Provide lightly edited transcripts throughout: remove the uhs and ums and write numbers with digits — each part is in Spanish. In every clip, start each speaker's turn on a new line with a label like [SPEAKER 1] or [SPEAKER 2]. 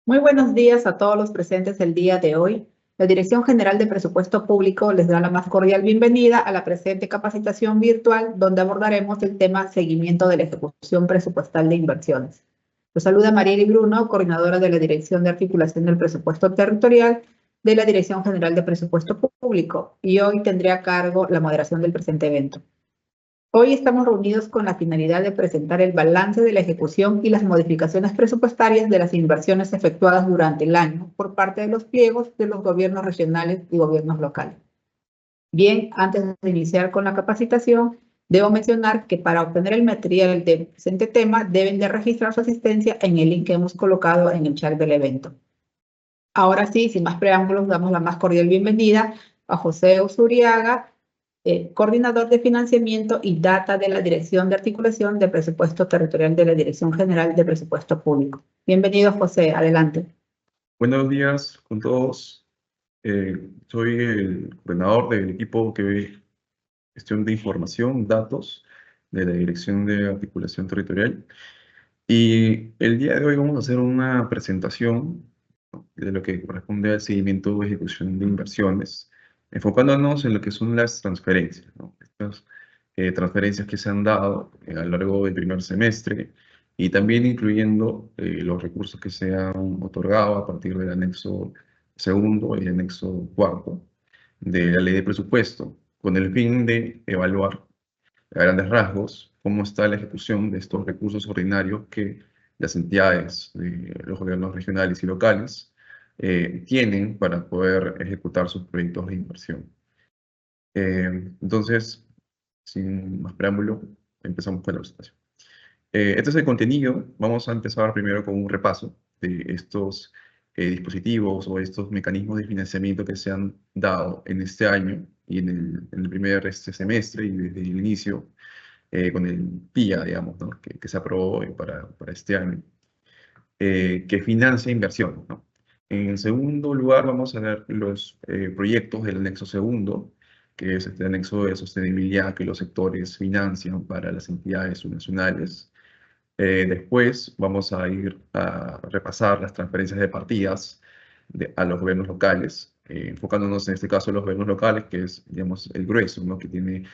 [SPEAKER 1] Muy buenos días a todos los presentes el día de hoy. La Dirección General de Presupuesto Público les da la más cordial bienvenida a la presente capacitación virtual, donde abordaremos el tema seguimiento de la ejecución presupuestal de inversiones. Los saluda Marieli Bruno, coordinadora de la Dirección de Articulación del Presupuesto Territorial de la Dirección General de Presupuesto Público, y hoy tendré a cargo la moderación del presente evento. Hoy estamos reunidos con la finalidad de presentar el balance de la ejecución y las modificaciones presupuestarias de las inversiones efectuadas durante el año por parte de los pliegos de los gobiernos regionales y gobiernos locales. Bien, antes de iniciar con la capacitación, debo mencionar que para obtener el material del presente tema deben de registrar su asistencia en el link que hemos colocado en el chat del evento. Ahora sí, sin más preámbulos, damos la más cordial bienvenida a José Usuriaga, coordinador de financiamiento y data de la Dirección de Articulación de Presupuesto Territorial de la Dirección General de Presupuesto Público. Bienvenido, José. Adelante.
[SPEAKER 2] Buenos días con todos. Soy el coordinador del equipo que ve gestión de información, datos de la Dirección de Articulación Territorial. Y el día de hoy vamos a hacer una presentación, ¿no?, de lo que corresponde al seguimiento de ejecución de inversiones, enfocándonos en lo que son las transferencias, ¿no? Estas transferencias que se han dado a lo largo del primer semestre y también incluyendo los recursos que se han otorgado a partir del anexo segundo y anexo cuarto de la ley de presupuesto, con el fin de evaluar a grandes rasgos cómo está la ejecución de estos recursos ordinarios que las entidades de los gobiernos regionales y locales tienen para poder ejecutar sus proyectos de inversión. Entonces, sin más preámbulo, empezamos con la presentación. Este es el contenido. Vamos a empezar primero con un repaso de estos dispositivos o estos mecanismos de financiamiento que se han dado en este año y en el primer semestre y desde el inicio con el PIA, digamos, ¿no?, que se aprobó para este año, que financia inversión, ¿no? En segundo lugar, vamos a ver los proyectos del anexo segundo, que es este anexo de sostenibilidad que los sectores financian para las entidades subnacionales. Después vamos a ir a repasar las transferencias de partidas a los gobiernos locales, enfocándonos en este caso en los gobiernos locales, que es, digamos, el grueso, ¿no?, que tiene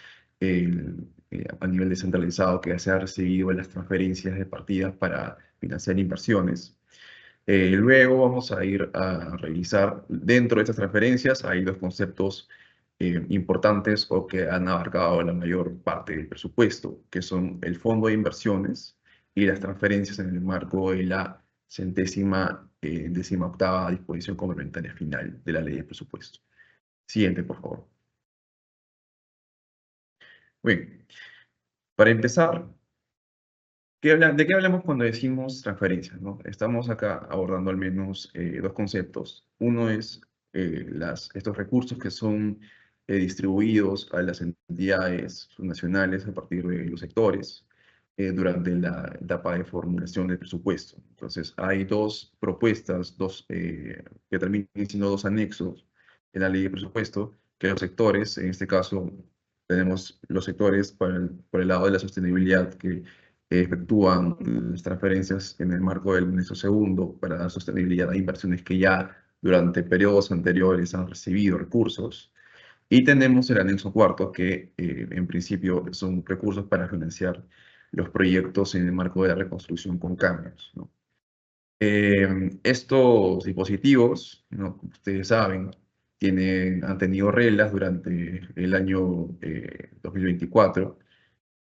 [SPEAKER 2] a nivel descentralizado, que se ha recibido las transferencias de partidas para financiar inversiones. Luego vamos a ir a revisar dentro de estas transferencias, hay dos conceptos importantes o que han abarcado la mayor parte del presupuesto, que son el fondo de inversiones y las transferencias en el marco de la décima octava disposición complementaria final de la ley de presupuesto. Siguiente, por favor. Bien, para empezar, ¿de qué hablamos cuando decimos transferencias, ¿no? Estamos acá abordando al menos dos conceptos. Uno es estos recursos que son distribuidos a las entidades nacionales a partir de los sectores durante la etapa de formulación del presupuesto. Entonces, hay dos propuestas, que terminan siendo dos anexos en la ley de presupuesto, que los sectores, en este caso, tenemos los sectores por el lado de la sostenibilidad que efectúan las transferencias en el marco del anexo segundo para dar sostenibilidad a inversiones que ya durante periodos anteriores han recibido recursos. Y tenemos el anexo cuarto, que en principio son recursos para financiar los proyectos en el marco de la reconstrucción con cambios, ¿no? Estos dispositivos, ¿no?, como ustedes saben, han tenido reglas durante el año 2024,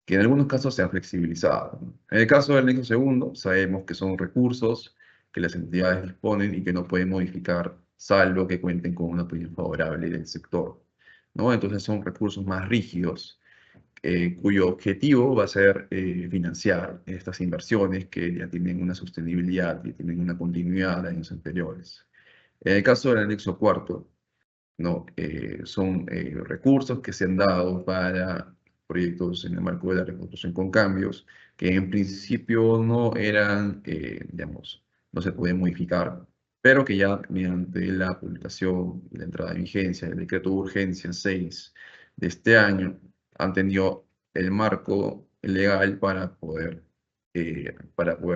[SPEAKER 2] que en algunos casos se han flexibilizado, ¿no? En el caso del anexo segundo, sabemos que son recursos que las entidades disponen y que no pueden modificar, salvo que cuenten con una opinión favorable del sector, ¿no? Entonces son recursos más rígidos, cuyo objetivo va a ser financiar estas inversiones que ya tienen una sostenibilidad y tienen una continuidad de años anteriores. En el caso del anexo cuarto, ¿no?, son recursos que se han dado para proyectos en el marco de la reconstrucción con cambios, que en principio no eran, digamos, no se pueden modificar, pero que ya mediante la publicación y la entrada en vigencia del decreto de urgencia 6 de este año, han tenido el marco legal para poder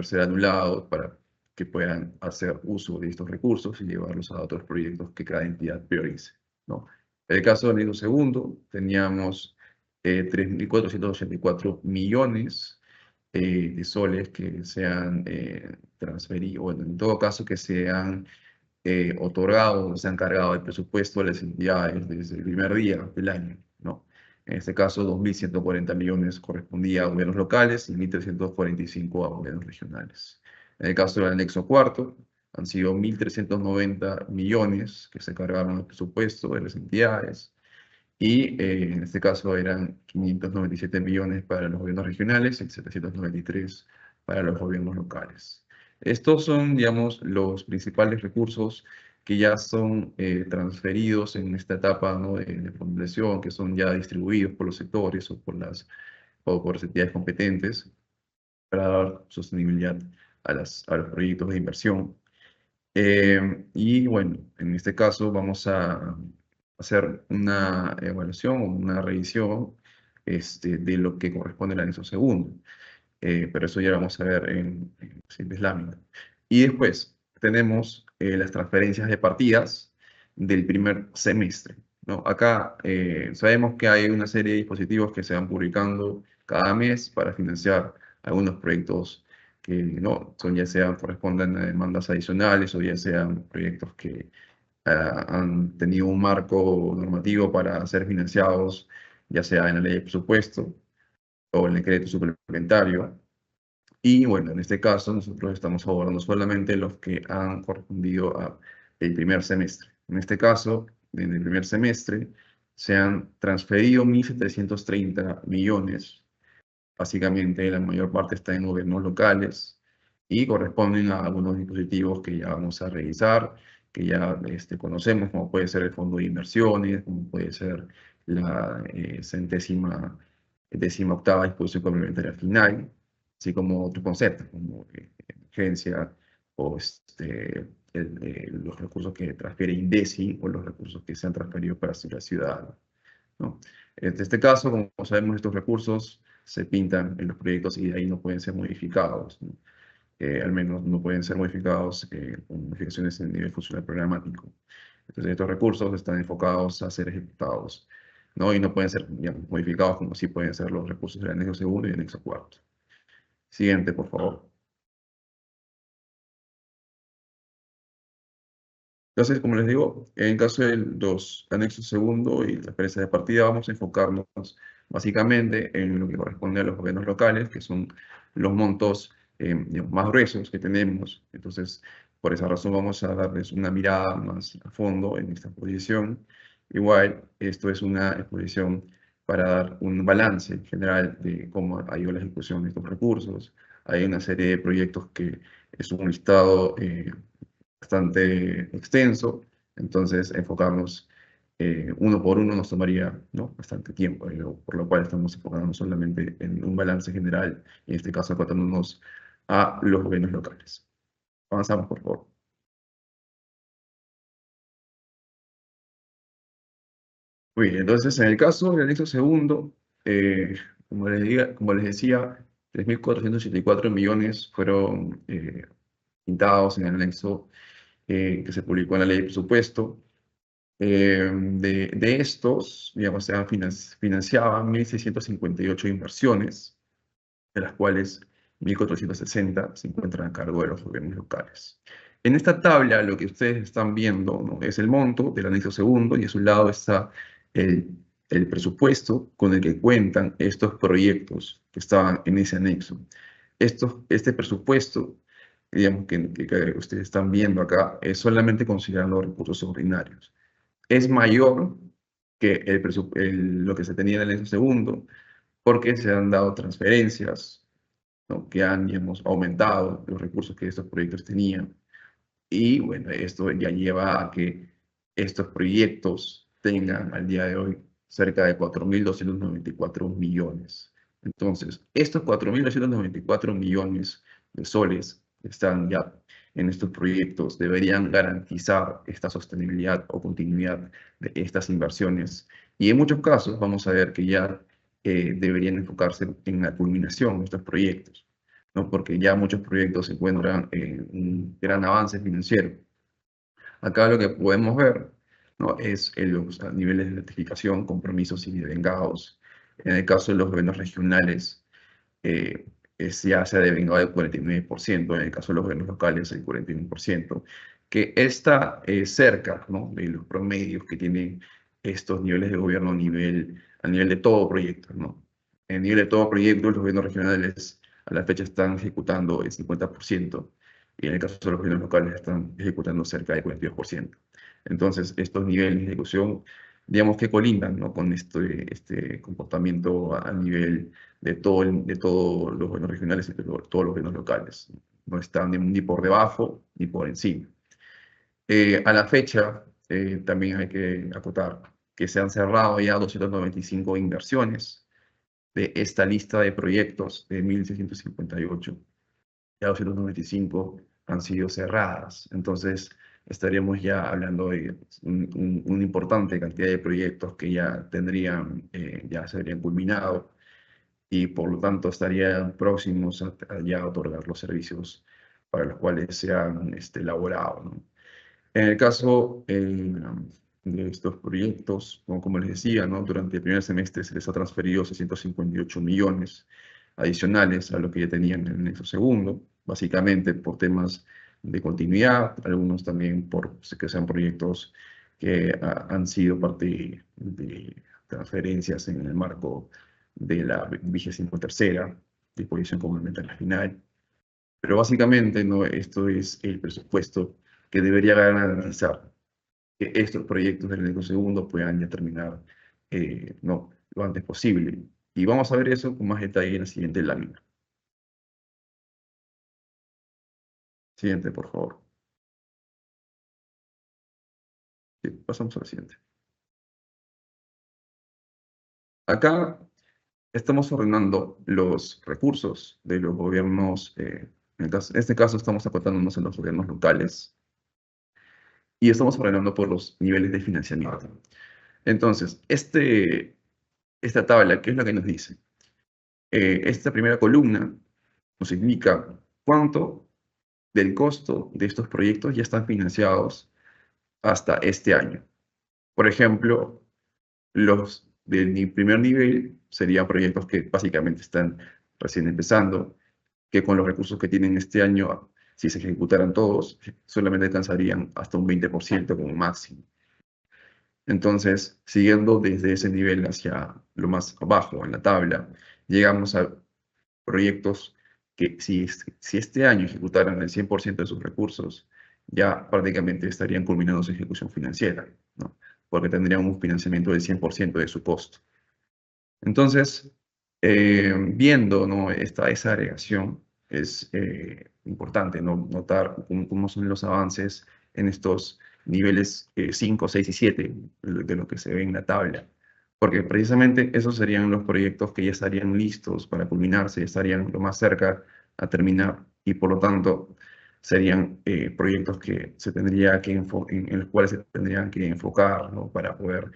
[SPEAKER 2] ser anulados, para que puedan hacer uso de estos recursos y llevarlos a otros proyectos que cada entidad priorice, ¿no? En el caso del anexo segundo, teníamos 3.484 millones de soles que se han transferido, bueno, en todo caso que se han otorgado, se han cargado el presupuesto de las entidades desde el primer día del año, ¿no? En este caso, 2.140 millones correspondía a gobiernos locales y 1.345 a gobiernos regionales. En el caso del anexo cuarto, han sido 1.390 millones que se cargaron al presupuesto de las entidades y en este caso eran 597 millones para los gobiernos regionales y 793 para los gobiernos locales. Estos son, digamos, los principales recursos que ya son transferidos en esta etapa, ¿no?, de formulación, que son ya distribuidos por los sectores o por las entidades competentes para dar sostenibilidad a los proyectos de inversión. Y bueno, en este caso vamos a hacer una evaluación o una revisión de lo que corresponde al anexo segundo. Pero eso ya vamos a ver en siguientes láminas. Y después tenemos las transferencias de partidas del primer semestre, ¿no? Acá sabemos que hay una serie de dispositivos que se van publicando cada mes para financiar algunos proyectos que no son, ya sean corresponden a demandas adicionales o ya sean proyectos que han tenido un marco normativo para ser financiados, ya sea en la ley de presupuesto o el decreto suplementario. Y bueno, en este caso nosotros estamos abordando solamente los que han correspondido al primer semestre. En este caso, en el primer semestre se han transferido 1.730 millones. Básicamente la mayor parte está en gobiernos locales y corresponden a algunos dispositivos que ya vamos a revisar, que ya conocemos, como puede ser el Fondo de Inversiones, como puede ser la décima octava disposición complementaria final, así como otros conceptos, como emergencia o los recursos que transfiere INDECI o los recursos que se han transferido para Seguridad Ciudadana, ¿no? En este caso, como sabemos, estos recursos se pintan en los proyectos y de ahí no pueden ser modificados, ¿no? Al menos no pueden ser modificados con modificaciones en el nivel funcional programático. Entonces, estos recursos están enfocados a ser ejecutados, ¿no? Y no pueden ser, digamos, modificados como sí pueden ser los recursos del anexo segundo y el anexo cuarto. Siguiente, por favor. Entonces, como les digo, en caso de los anexos segundo y la experiencia de partida, vamos a enfocarnos básicamente en lo que corresponde a los gobiernos locales, que son los montos digamos, más gruesos que tenemos. Entonces, por esa razón vamos a darles una mirada más a fondo en esta exposición. Igual, esto es una exposición para dar un balance general de cómo ha ido la ejecución de estos recursos. Hay una serie de proyectos que es un listado bastante extenso, entonces enfocarnos uno por uno nos tomaría, ¿no?, bastante tiempo, por lo cual estamos enfocándonos solamente en un balance general, y en este caso acotándonos a los gobiernos locales. Avanzamos, por favor. Muy bien, entonces en el caso del anexo segundo, como les decía, 3.484 millones fueron pintados en el anexo que se publicó en la ley de presupuesto. De estos, digamos, se han financiaban 1.658 inversiones, de las cuales 1.460 se encuentran a cargo de los gobiernos locales. En esta tabla, lo que ustedes están viendo, ¿no?, es el monto del anexo segundo y a su lado está el presupuesto con el que cuentan estos proyectos que estaban en ese anexo. Este presupuesto, digamos, que ustedes están viendo acá, es solamente considerando recursos ordinarios. Es mayor que lo que se tenía en el anexo segundo, porque se han dado transferencias, ¿no?, que han, digamos, aumentado los recursos que estos proyectos tenían. Y bueno, esto ya lleva a que estos proyectos tengan al día de hoy cerca de 4.294 millones. Entonces, estos 4.294 millones de soles que están ya en estos proyectos deberían garantizar esta sostenibilidad o continuidad de estas inversiones. Y en muchos casos vamos a ver que ya deberían enfocarse en la culminación de estos proyectos. ¿no? Porque ya muchos proyectos se encuentran en un gran avance financiero. Acá lo que podemos ver, ¿no? Es los niveles de certificación, compromisos y devengados. En el caso de los gobiernos regionales, ya se ha devengado el 49%, en el caso de los gobiernos locales el 41%, que está cerca, ¿no? De los promedios que tienen estos niveles de gobierno a nivel de todo proyecto, ¿no? En nivel de todo proyecto, los gobiernos regionales a la fecha están ejecutando el 50%, y en el caso de los gobiernos locales están ejecutando cerca del 42%. Entonces, estos niveles de ejecución, digamos que colindan, ¿no? Con este comportamiento a nivel de todos los gobiernos regionales y de todos los gobiernos locales. No están ni por debajo ni por encima. A la fecha, también hay que acotar que se han cerrado ya 295 inversiones de esta lista de proyectos de 1.658. Ya 295 han sido cerradas. Entonces, estaríamos ya hablando de una importante cantidad de proyectos que ya ya se habrían culminado y por lo tanto estarían próximos a ya otorgar los servicios para los cuales se han elaborado, ¿no? En el caso de estos proyectos, como les decía, ¿no? Durante el primer semestre se les ha transferido 658 millones adicionales a lo que ya tenían en el nexo segundo, básicamente por temas de continuidad, algunos también por que sean proyectos que han sido parte de transferencias en el marco de la 23ª disposición complementaria final. Pero básicamente, ¿no? Esto es el presupuesto que debería garantizar que estos proyectos del nexo segundo puedan ya terminar, ¿no? Lo antes posible. Y vamos a ver eso con más detalle en la siguiente lámina. Siguiente, por favor. Sí, pasamos a la siguiente. Acá estamos ordenando los recursos de los gobiernos, en este caso estamos acotándonos en los gobiernos locales, y estamos ordenando por los niveles de financiamiento. Entonces, esta tabla, ¿qué es lo que nos dice? Esta primera columna nos indica cuánto del costo de estos proyectos ya están financiados hasta este año. Por ejemplo, los del primer nivel serían proyectos que básicamente están recién empezando, que con los recursos que tienen este año, si se ejecutaran todos, solamente alcanzarían hasta un 20% como máximo. Entonces, siguiendo desde ese nivel hacia lo más abajo en la tabla, llegamos a proyectos que si este año ejecutaran el 100% de sus recursos, ya prácticamente estarían culminando su ejecución financiera, ¿no? Porque tendrían un financiamiento del 100% de su costo. Entonces, viendo, ¿no? Esa agregación, es importante, ¿no? Notar cómo son los avances en estos niveles 5, 6 y 7 de lo que se ve en la tabla. Porque precisamente esos serían los proyectos que ya estarían listos para culminarse, ya estarían lo más cerca a terminar y por lo tanto serían proyectos que se tendría que en los cuales se tendrían que enfocar, ¿no? Para poder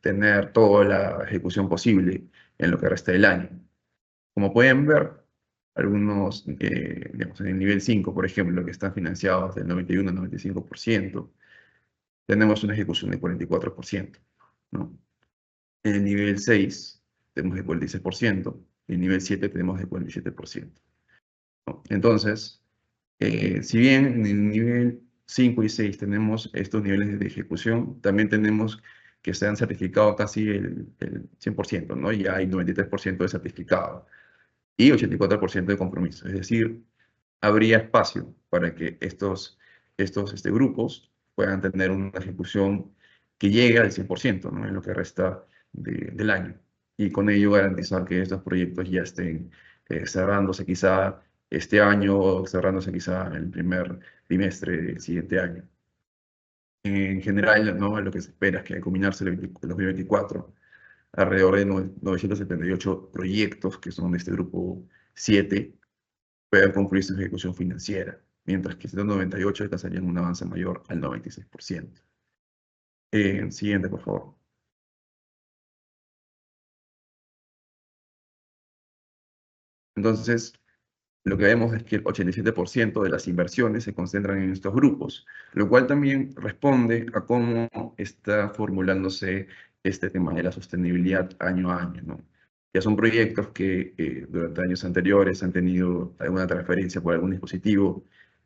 [SPEAKER 2] tener toda la ejecución posible en lo que resta del año. Como pueden ver, algunos, digamos, en el nivel 5, por ejemplo, que están financiados del 91 al 95%, tenemos una ejecución del 44%, ¿no? En el nivel 6 tenemos el 46%, y en el nivel 7 tenemos el 47%, ¿no? Entonces, si bien en el nivel 5 y 6 tenemos estos niveles de ejecución, también tenemos que se han certificado casi el 100%, ¿no? Ya hay 93% de certificado y 84% de compromiso. Es decir, habría espacio para que estos grupos puedan tener una ejecución que llegue al 100%, ¿no? En lo que resta del año. Y con ello garantizar que estos proyectos ya estén cerrándose quizá este año o cerrándose quizá en el primer trimestre del siguiente año. En general, ¿no? Lo que se espera es que al culminarse el 2024, alrededor de 978 proyectos, que son de este grupo 7, puedan concluir su ejecución financiera, mientras que 198 alcanzarían un avance mayor al 96%. Siguiente, por favor. Entonces, lo que vemos es que el 87% de las inversiones se concentran en estos grupos, lo cual también responde a cómo está formulándose este tema de la sostenibilidad año a año, ¿no? Ya son proyectos que durante años anteriores han tenido alguna transferencia por algún dispositivo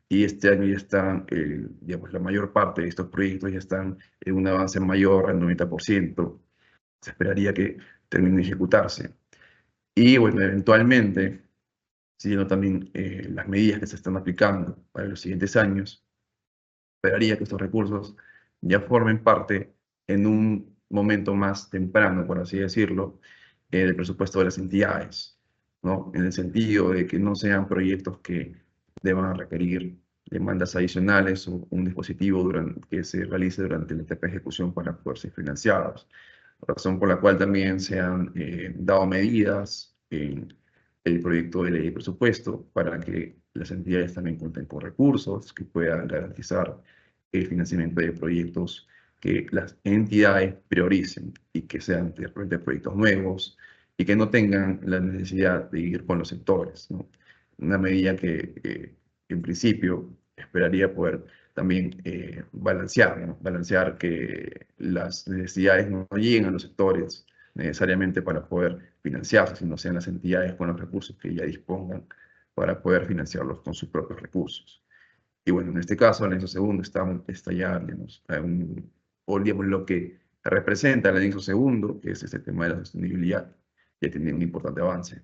[SPEAKER 2] y este año ya están, digamos, la mayor parte de estos proyectos ya están en un avance mayor al 90%. Se esperaría que termine de ejecutarse. Y bueno, eventualmente, siguiendo también las medidas que se están aplicando para los siguientes años, esperaría que estos recursos ya formen parte en un momento más temprano, por así decirlo, del presupuesto de las entidades, ¿no? En el sentido de que no sean proyectos que deban requerir demandas adicionales o un dispositivo que se realice durante la etapa de ejecución para poder ser financiados. Razón por la cual también se han dado medidas en el proyecto de ley de presupuesto para que las entidades también cuenten con recursos que puedan garantizar el financiamiento de proyectos que las entidades prioricen y que sean de repente proyectos nuevos y que no tengan la necesidad de ir con los sectores, ¿no? Una medida que en principio esperaría poder también balancear, ¿no? Balancear que las necesidades no lleguen a los sectores necesariamente para poder financiarse, sino sean las entidades con los recursos que ya dispongan para poder financiarlos con sus propios recursos. Y bueno, en este caso, el anexo segundo está ya, digamos, o digamos, lo que representa el anexo segundo, que es este tema de la sostenibilidad, ya tiene un importante avance.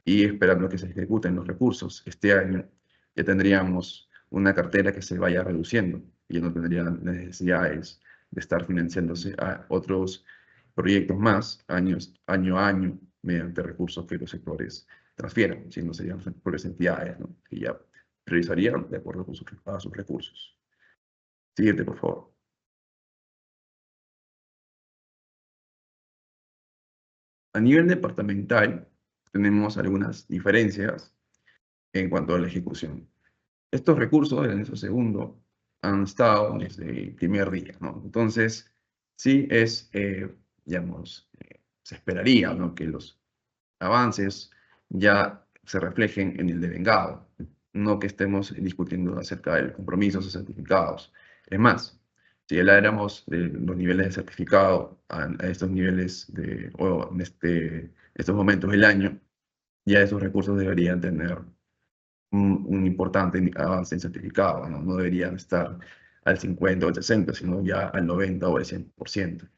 [SPEAKER 2] Y esperando que se ejecuten los recursos, este año ya tendríamos una cartera que se vaya reduciendo y ya no tendrían necesidades de estar financiándose a otros proyectos más, año a año, mediante recursos que los sectores transfieran, si no serían por las entidades, ¿no? Que ya priorizarían de acuerdo con a sus recursos. Siguiente, por favor. A nivel departamental, tenemos algunas diferencias en cuanto a la ejecución. Estos recursos del anexo segundo han estado desde el primer día, ¿no? Entonces, sí es, digamos, se esperaría, ¿no?, que los avances ya se reflejen en el devengado, no que estemos discutiendo acerca de compromisos o certificados. Es más, si habláramos de los niveles de certificado a estos niveles o en estos momentos del año, ya esos recursos deberían tener un importante avance en certificado, ¿no? No deberían estar al 50 o al 60, sino ya al 90 o al 100%.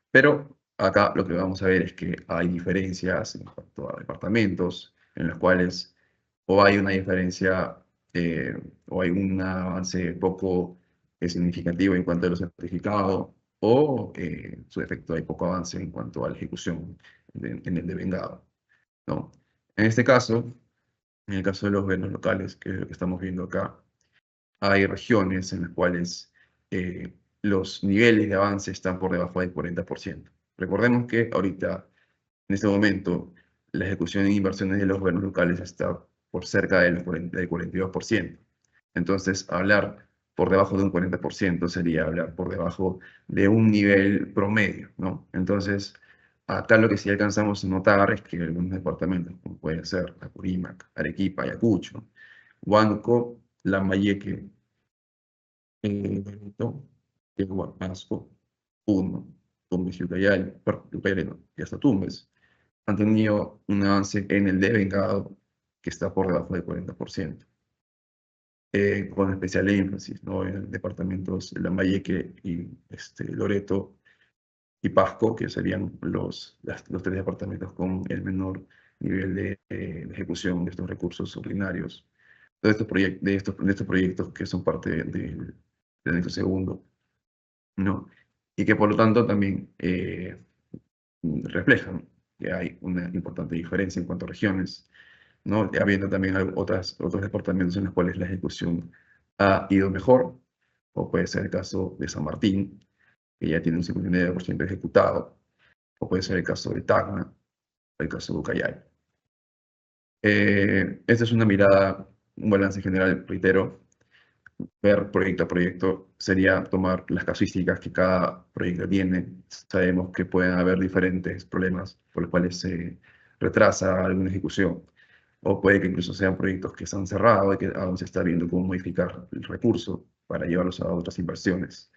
[SPEAKER 2] Pero acá lo que vamos a ver es que hay diferencias en cuanto a departamentos, en los cuales o hay una diferencia o hay un avance poco significativo en cuanto a los certificados, o su efecto hay poco avance en cuanto a la ejecución en el devengado, ¿no? En este caso, en el caso de los gobiernos locales, que es lo que estamos viendo acá, hay regiones en las cuales los niveles de avance están por debajo del 40%. Recordemos que ahorita, en este momento, la ejecución de inversiones de los gobiernos locales está por cerca del 42%. Entonces, hablar por debajo de un 40% sería hablar por debajo de un nivel promedio, ¿no? Entonces, acá lo que sí alcanzamos a notar es que algunos departamentos, como pueden ser Apurímac, Arequipa, Ayacucho, Huánuco, Lambayeque, Loreto, Huancasco, Puno, Tumbes y Ucayali, y hasta Tumbes, han tenido un avance en el devengado que está por debajo del 40%. Con especial énfasis, ¿no?, en departamentos de Lambayeque y Loreto y Pasco, que serían los tres departamentos con el menor nivel de ejecución de estos recursos ordinarios, de estos proyectos que son parte del anexo segundo, ¿no? Y que por lo tanto también reflejan que hay una importante diferencia en cuanto a regiones, ¿no? Habiendo también otros departamentos en los cuales la ejecución ha ido mejor, o puede ser el caso de San Martín, que ya tiene un 59% ejecutado, o puede ser el caso de Tacna, o el caso de Ucayali. Esta es una mirada, un balance general, reitero. Ver proyecto a proyecto sería tomar las casuísticas que cada proyecto tiene. Sabemos que pueden haber diferentes problemas por los cuales se retrasa alguna ejecución. o puede que incluso sean proyectos que se han cerrado y que aún se está viendo cómo modificar el recurso para llevarlos a otras inversiones.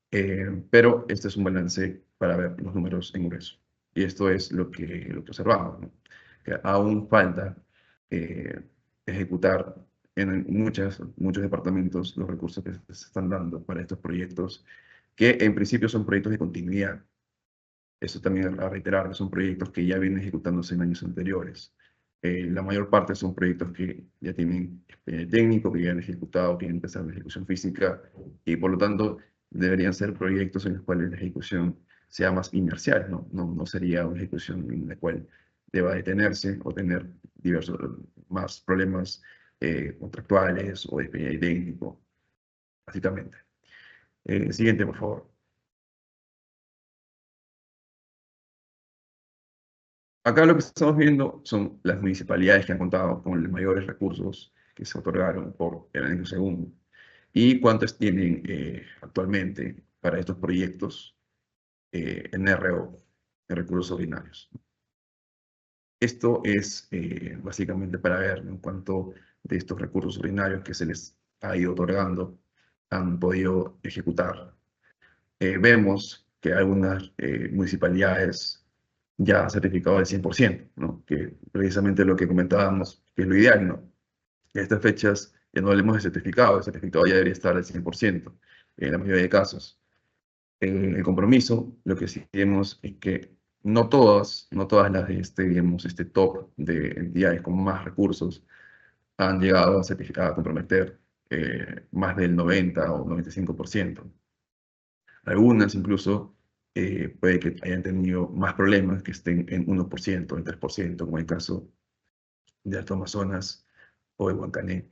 [SPEAKER 2] Pero este es un balance para ver los números en grueso. Y esto es lo que observamos, ¿no? Que aún falta ejecutar en muchos departamentos los recursos que se están dando para estos proyectos, que en principio son proyectos de continuidad. Eso también a reiterar, que son proyectos que ya vienen ejecutándose en años anteriores. La mayor parte son proyectos que ya tienen técnico, que ya han ejecutado, que han empezado la ejecución física, y por lo tanto deberían ser proyectos en los cuales la ejecución sea más inercial, ¿no? No sería una ejecución en la cual deba detenerse o tener diversos más problemas contractuales o de técnico, básicamente. Siguiente, por favor. Acá lo que estamos viendo son las municipalidades que han contado con los mayores recursos que se otorgaron por el año segundo y cuántos tienen actualmente para estos proyectos en RO, en recursos ordinarios. Esto es básicamente para ver, ¿no?, cuánto de estos recursos ordinarios que se les ha ido otorgando han podido ejecutar. Vemos que algunas municipalidades ya han certificado el 100%, ¿no? Que precisamente lo que comentábamos, que es lo ideal, ¿no? En estas fechas ya no hablemos de certificado, el certificado ya debería estar al 100% en la mayoría de casos. En el compromiso, lo que sí vemos es que no todas las de digamos, este top de entidades con más recursos han llegado a comprometer más del 90 o 95%. Algunas incluso puede que hayan tenido más problemas, que estén en 1%, en 3%, como el caso de Alto Amazonas o de Huancané.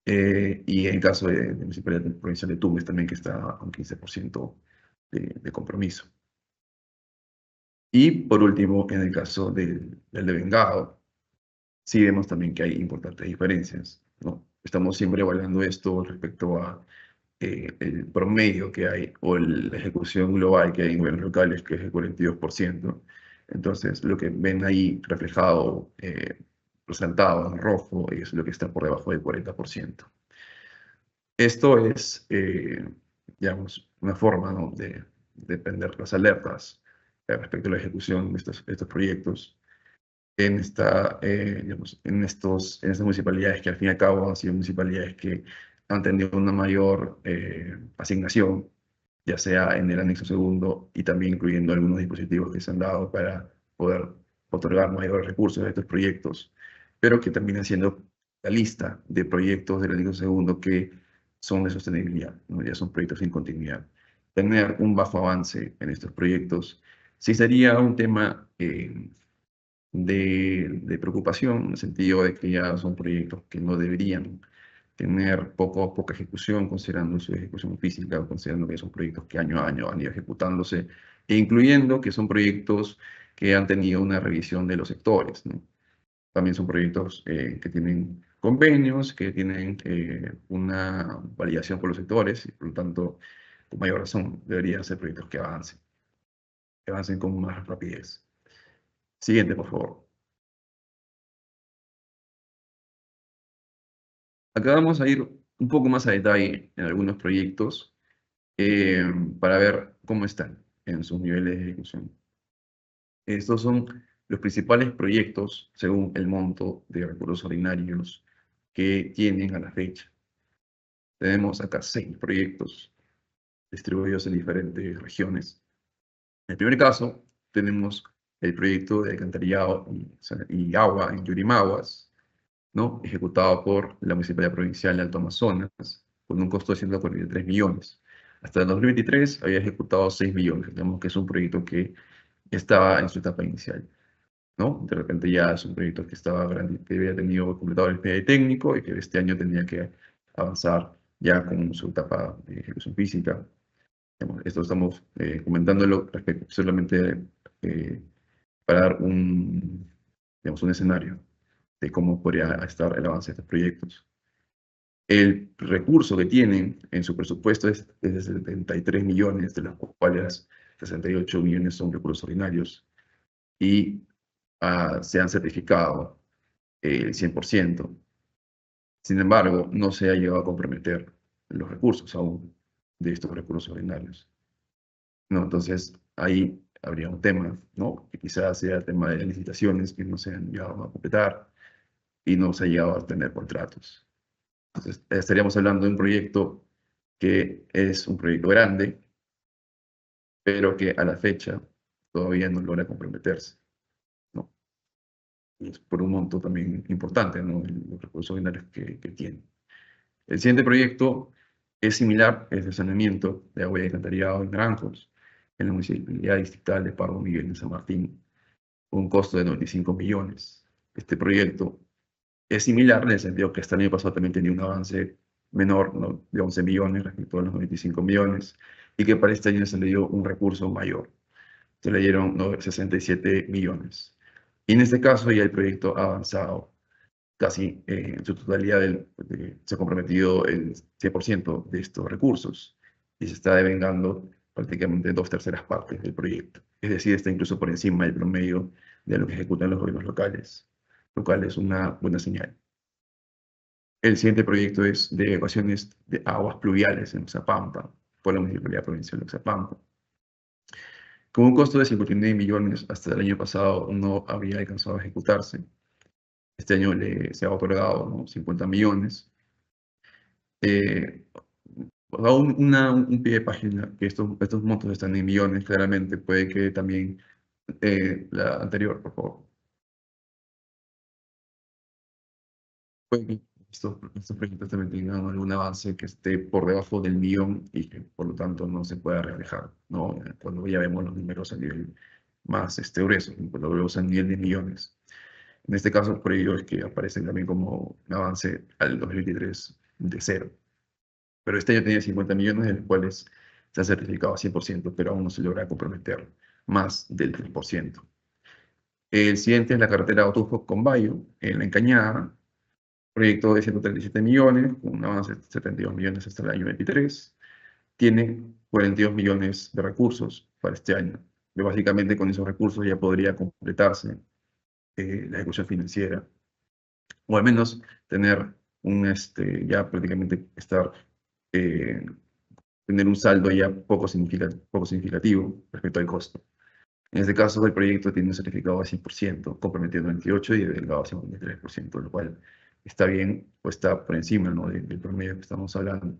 [SPEAKER 2] Y en el caso de la Municipalidad Provincial de Tumbes también, que está a un 15% de compromiso. Y por último, en el caso del de Vengado, sí vemos también que hay importantes diferencias, ¿no? Estamos siempre evaluando esto respecto a el promedio que hay o la ejecución global que hay en gobiernos locales, que es el 42%. Entonces, lo que ven ahí reflejado, resaltado en rojo, es lo que está por debajo del 40%. Esto es, digamos, una forma, ¿no?, de prender las alertas respecto a la ejecución de estos proyectos digamos, en estas municipalidades que al fin y al cabo han sido municipalidades que han tenido una mayor asignación, ya sea en el anexo segundo y también incluyendo algunos dispositivos que se han dado para poder otorgar mayores recursos a estos proyectos, pero que terminan siendo la lista de proyectos del anexo segundo que son de sostenibilidad, ¿no? Ya son proyectos sin continuidad. Tener un bajo avance en estos proyectos sí sería un tema de preocupación, en el sentido de que ya son proyectos que no deberían tener poca ejecución, considerando su ejecución física, considerando que son proyectos que año a año han ido ejecutándose, e incluyendo que son proyectos que han tenido una revisión de los sectores, ¿no? También son proyectos que tienen convenios, que tienen una validación por los sectores, y por lo tanto, con mayor razón, deberían ser proyectos que avancen con más rapidez. Siguiente, por favor. Acá vamos a ir un poco más a detalle en algunos proyectos para ver cómo están en sus niveles de ejecución. Estos son los principales proyectos según el monto de recursos ordinarios que tienen a la fecha. Tenemos acá 6 proyectos distribuidos en diferentes regiones. En el primer caso, tenemos el proyecto de alcantarillado y agua en Yurimaguas, ¿no?, ejecutado por la Municipalidad Provincial de Alto Amazonas, con un costo de 143 millones. Hasta el 2023 había ejecutado 6 millones. Digamos que es un proyecto que estaba en su etapa inicial, ¿no? De repente ya es un proyecto que que había tenido completado el PE técnico y que este año tenía que avanzar ya con su etapa de ejecución física. Esto estamos comentándolo solamente para dar digamos, un escenario de cómo podría estar el avance de estos proyectos. El recurso que tienen en su presupuesto es de 73 millones, de los cuales 68 millones son recursos ordinarios, y se han certificado el 100%. Sin embargo, no se ha llegado a comprometer los recursos aún de estos recursos ordinarios, ¿no? Entonces, ahí habría un tema, ¿no? Que quizás sea el tema de las licitaciones que no se han llegado a completar y no se ha llegado a tener contratos. Entonces, estaríamos hablando de un proyecto que es un proyecto grande, pero que a la fecha todavía no logra comprometerse, ¿no? Y es por un monto también importante, ¿no? Los recursos ordinarios que tiene. El siguiente proyecto es similar, es de saneamiento de agua y alcantarillado en Naranjos, en la Municipalidad Distrital de Pardo Miguel de San Martín, con un costo de 95 millones. Este proyecto es similar en el sentido que hasta el año pasado también tenía un avance menor, ¿no? De 11 millones respecto a los 95 millones, y que para este año se le dio un recurso mayor. Se le dieron, ¿no?, 67 millones. Y en este caso ya el proyecto ha avanzado casi en su totalidad, se ha comprometido el 100% de estos recursos y se está devengando prácticamente 2/3 partes del proyecto. Es decir, está incluso por encima del promedio de lo que ejecutan los gobiernos locales, lo cual es una buena señal. El siguiente proyecto es de evacuaciones de aguas pluviales en Oxapampa, por la Municipalidad Provincial de Oxapampa. Con un costo de 59 millones, hasta el año pasado no había alcanzado a ejecutarse. Este año se ha otorgado, ¿no?, 50 millones. Un pie de página, que estos montos están en millones, claramente puede que también la anterior, por favor. Puede que estos proyectos también tengan algún avance que esté por debajo del millón y que por lo tanto no se pueda reflejar, ¿no? Cuando ya vemos los números a nivel más grueso, cuando lo vemos a nivel de millones. En este caso, por ello es que aparecen también como un avance al 2023 de cero. Pero este año tenía 50 millones, de los cuales se ha certificado a 100%, pero aún no se logra comprometer más del 3%. El siguiente es la carretera Otuzco-Combayo, en La Encañada, proyecto de 137 millones, con un avance de 72 millones hasta el año 23. Tiene 42 millones de recursos para este año. Y básicamente con esos recursos ya podría completarse la ejecución financiera, o al menos tener ya prácticamente tener un saldo ya poco significativo respecto al costo. En este caso, el proyecto tiene un certificado de 100%, comprometiendo 28% y delegado 53%, lo cual está bien, o está por encima, ¿no?, del promedio que estamos hablando.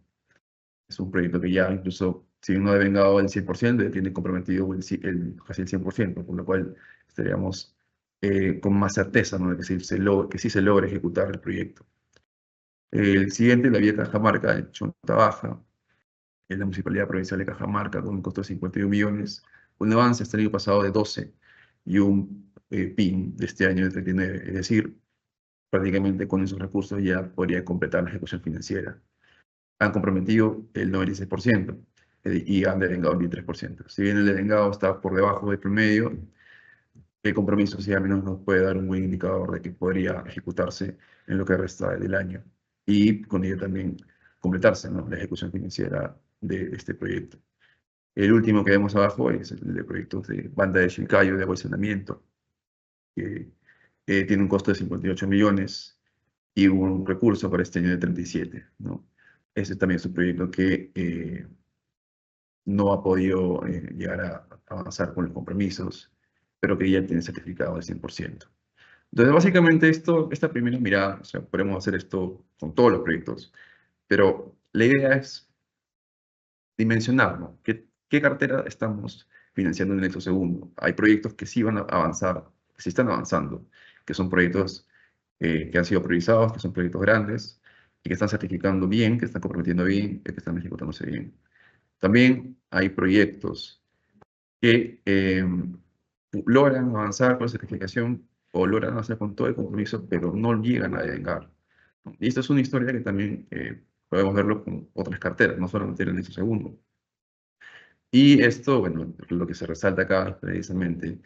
[SPEAKER 2] Es un proyecto que ya incluso, si no ha devengado el 100%, ya tiene comprometido casi el 100%, por lo cual estaríamos con más certeza, ¿no?, de que sí se logra ejecutar el proyecto. El siguiente, la vía Cajamarca, en Chonta Baja, en la Municipalidad Provincial de Cajamarca, con un costo de 51 millones, un avance hasta el año pasado de 12 y un PIN de este año de 39. Es decir, prácticamente con esos recursos ya podría completar la ejecución financiera. Han comprometido el 96% y han devengado el 23%. Si bien el devengado está por debajo del promedio, el compromiso sí al menos nos puede dar un buen indicador de que podría ejecutarse en lo que resta del año y con ello también completarse, ¿no?, la ejecución financiera de este proyecto. El último que vemos abajo es el de proyectos de Banda de Chilcayo de agua y saneamiento, que tiene un costo de 58 millones y un recurso para este año de 37, ¿no? Ese también es un proyecto que no ha podido llegar a avanzar con los compromisos, pero que ya tiene certificado al 100%. Entonces, básicamente esta primera mirada, o sea, podemos hacer esto con todos los proyectos, pero la idea es dimensionar, ¿no?, qué cartera estamos financiando en el nexo segundo. Hay proyectos que sí van a avanzar, que sí están avanzando, que son proyectos que han sido priorizados, que son proyectos grandes y que están certificando bien, que están comprometiendo bien, que están ejecutándose bien. También hay proyectos que logran avanzar con la certificación o logran avanzar con todo el compromiso, pero no llegan a devengar. Y esta es una historia que también podemos verlo con otras carteras, no solamente en el nexo segundo. Y esto, bueno, lo que se resalta acá es precisamente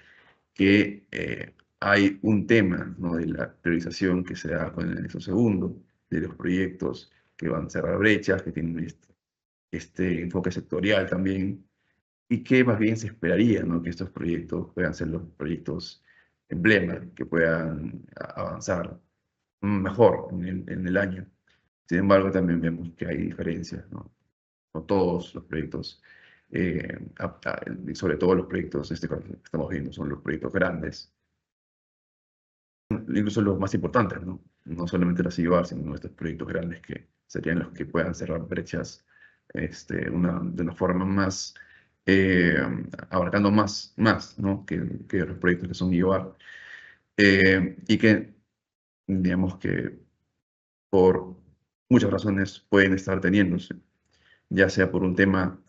[SPEAKER 2] que hay un tema, ¿no?, de la priorización que se da con el nexo segundo, de los proyectos que van a cerrar brechas, que tienen este enfoque sectorial también, y que más bien se esperaría, ¿no?, que estos proyectos puedan ser los proyectos emblema, que puedan avanzar mejor en el año. Sin embargo, también vemos que hay diferencias, ¿no? No todos los proyectos, sobre todo los proyectos que estamos viendo, son los proyectos grandes, incluso los más importantes, ¿no? No solamente la CIVAR, sino estos proyectos grandes que serían los que puedan cerrar brechas de una forma más, eh, abarcando más, ¿no? Que los proyectos que son IVAR. Y que, digamos que por muchas razones pueden estar teniéndose, ya sea por un tema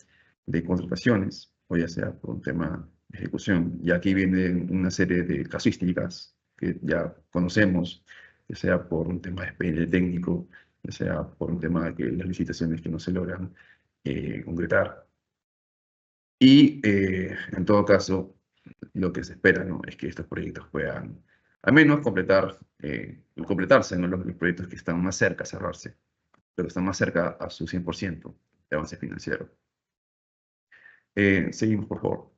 [SPEAKER 2] de contrataciones o ya sea por un tema de ejecución. Y aquí viene una serie de casuísticas que ya conocemos, ya sea por un tema de expediente técnico, ya sea por un tema de que las licitaciones que no se logran concretar. Y en todo caso, lo que se espera, ¿no? Es que estos proyectos puedan al menos completarse, ¿no? Los proyectos que están más cerca a cerrarse, pero están más cerca a su 100% de avance financiero. Seguimos, por favor.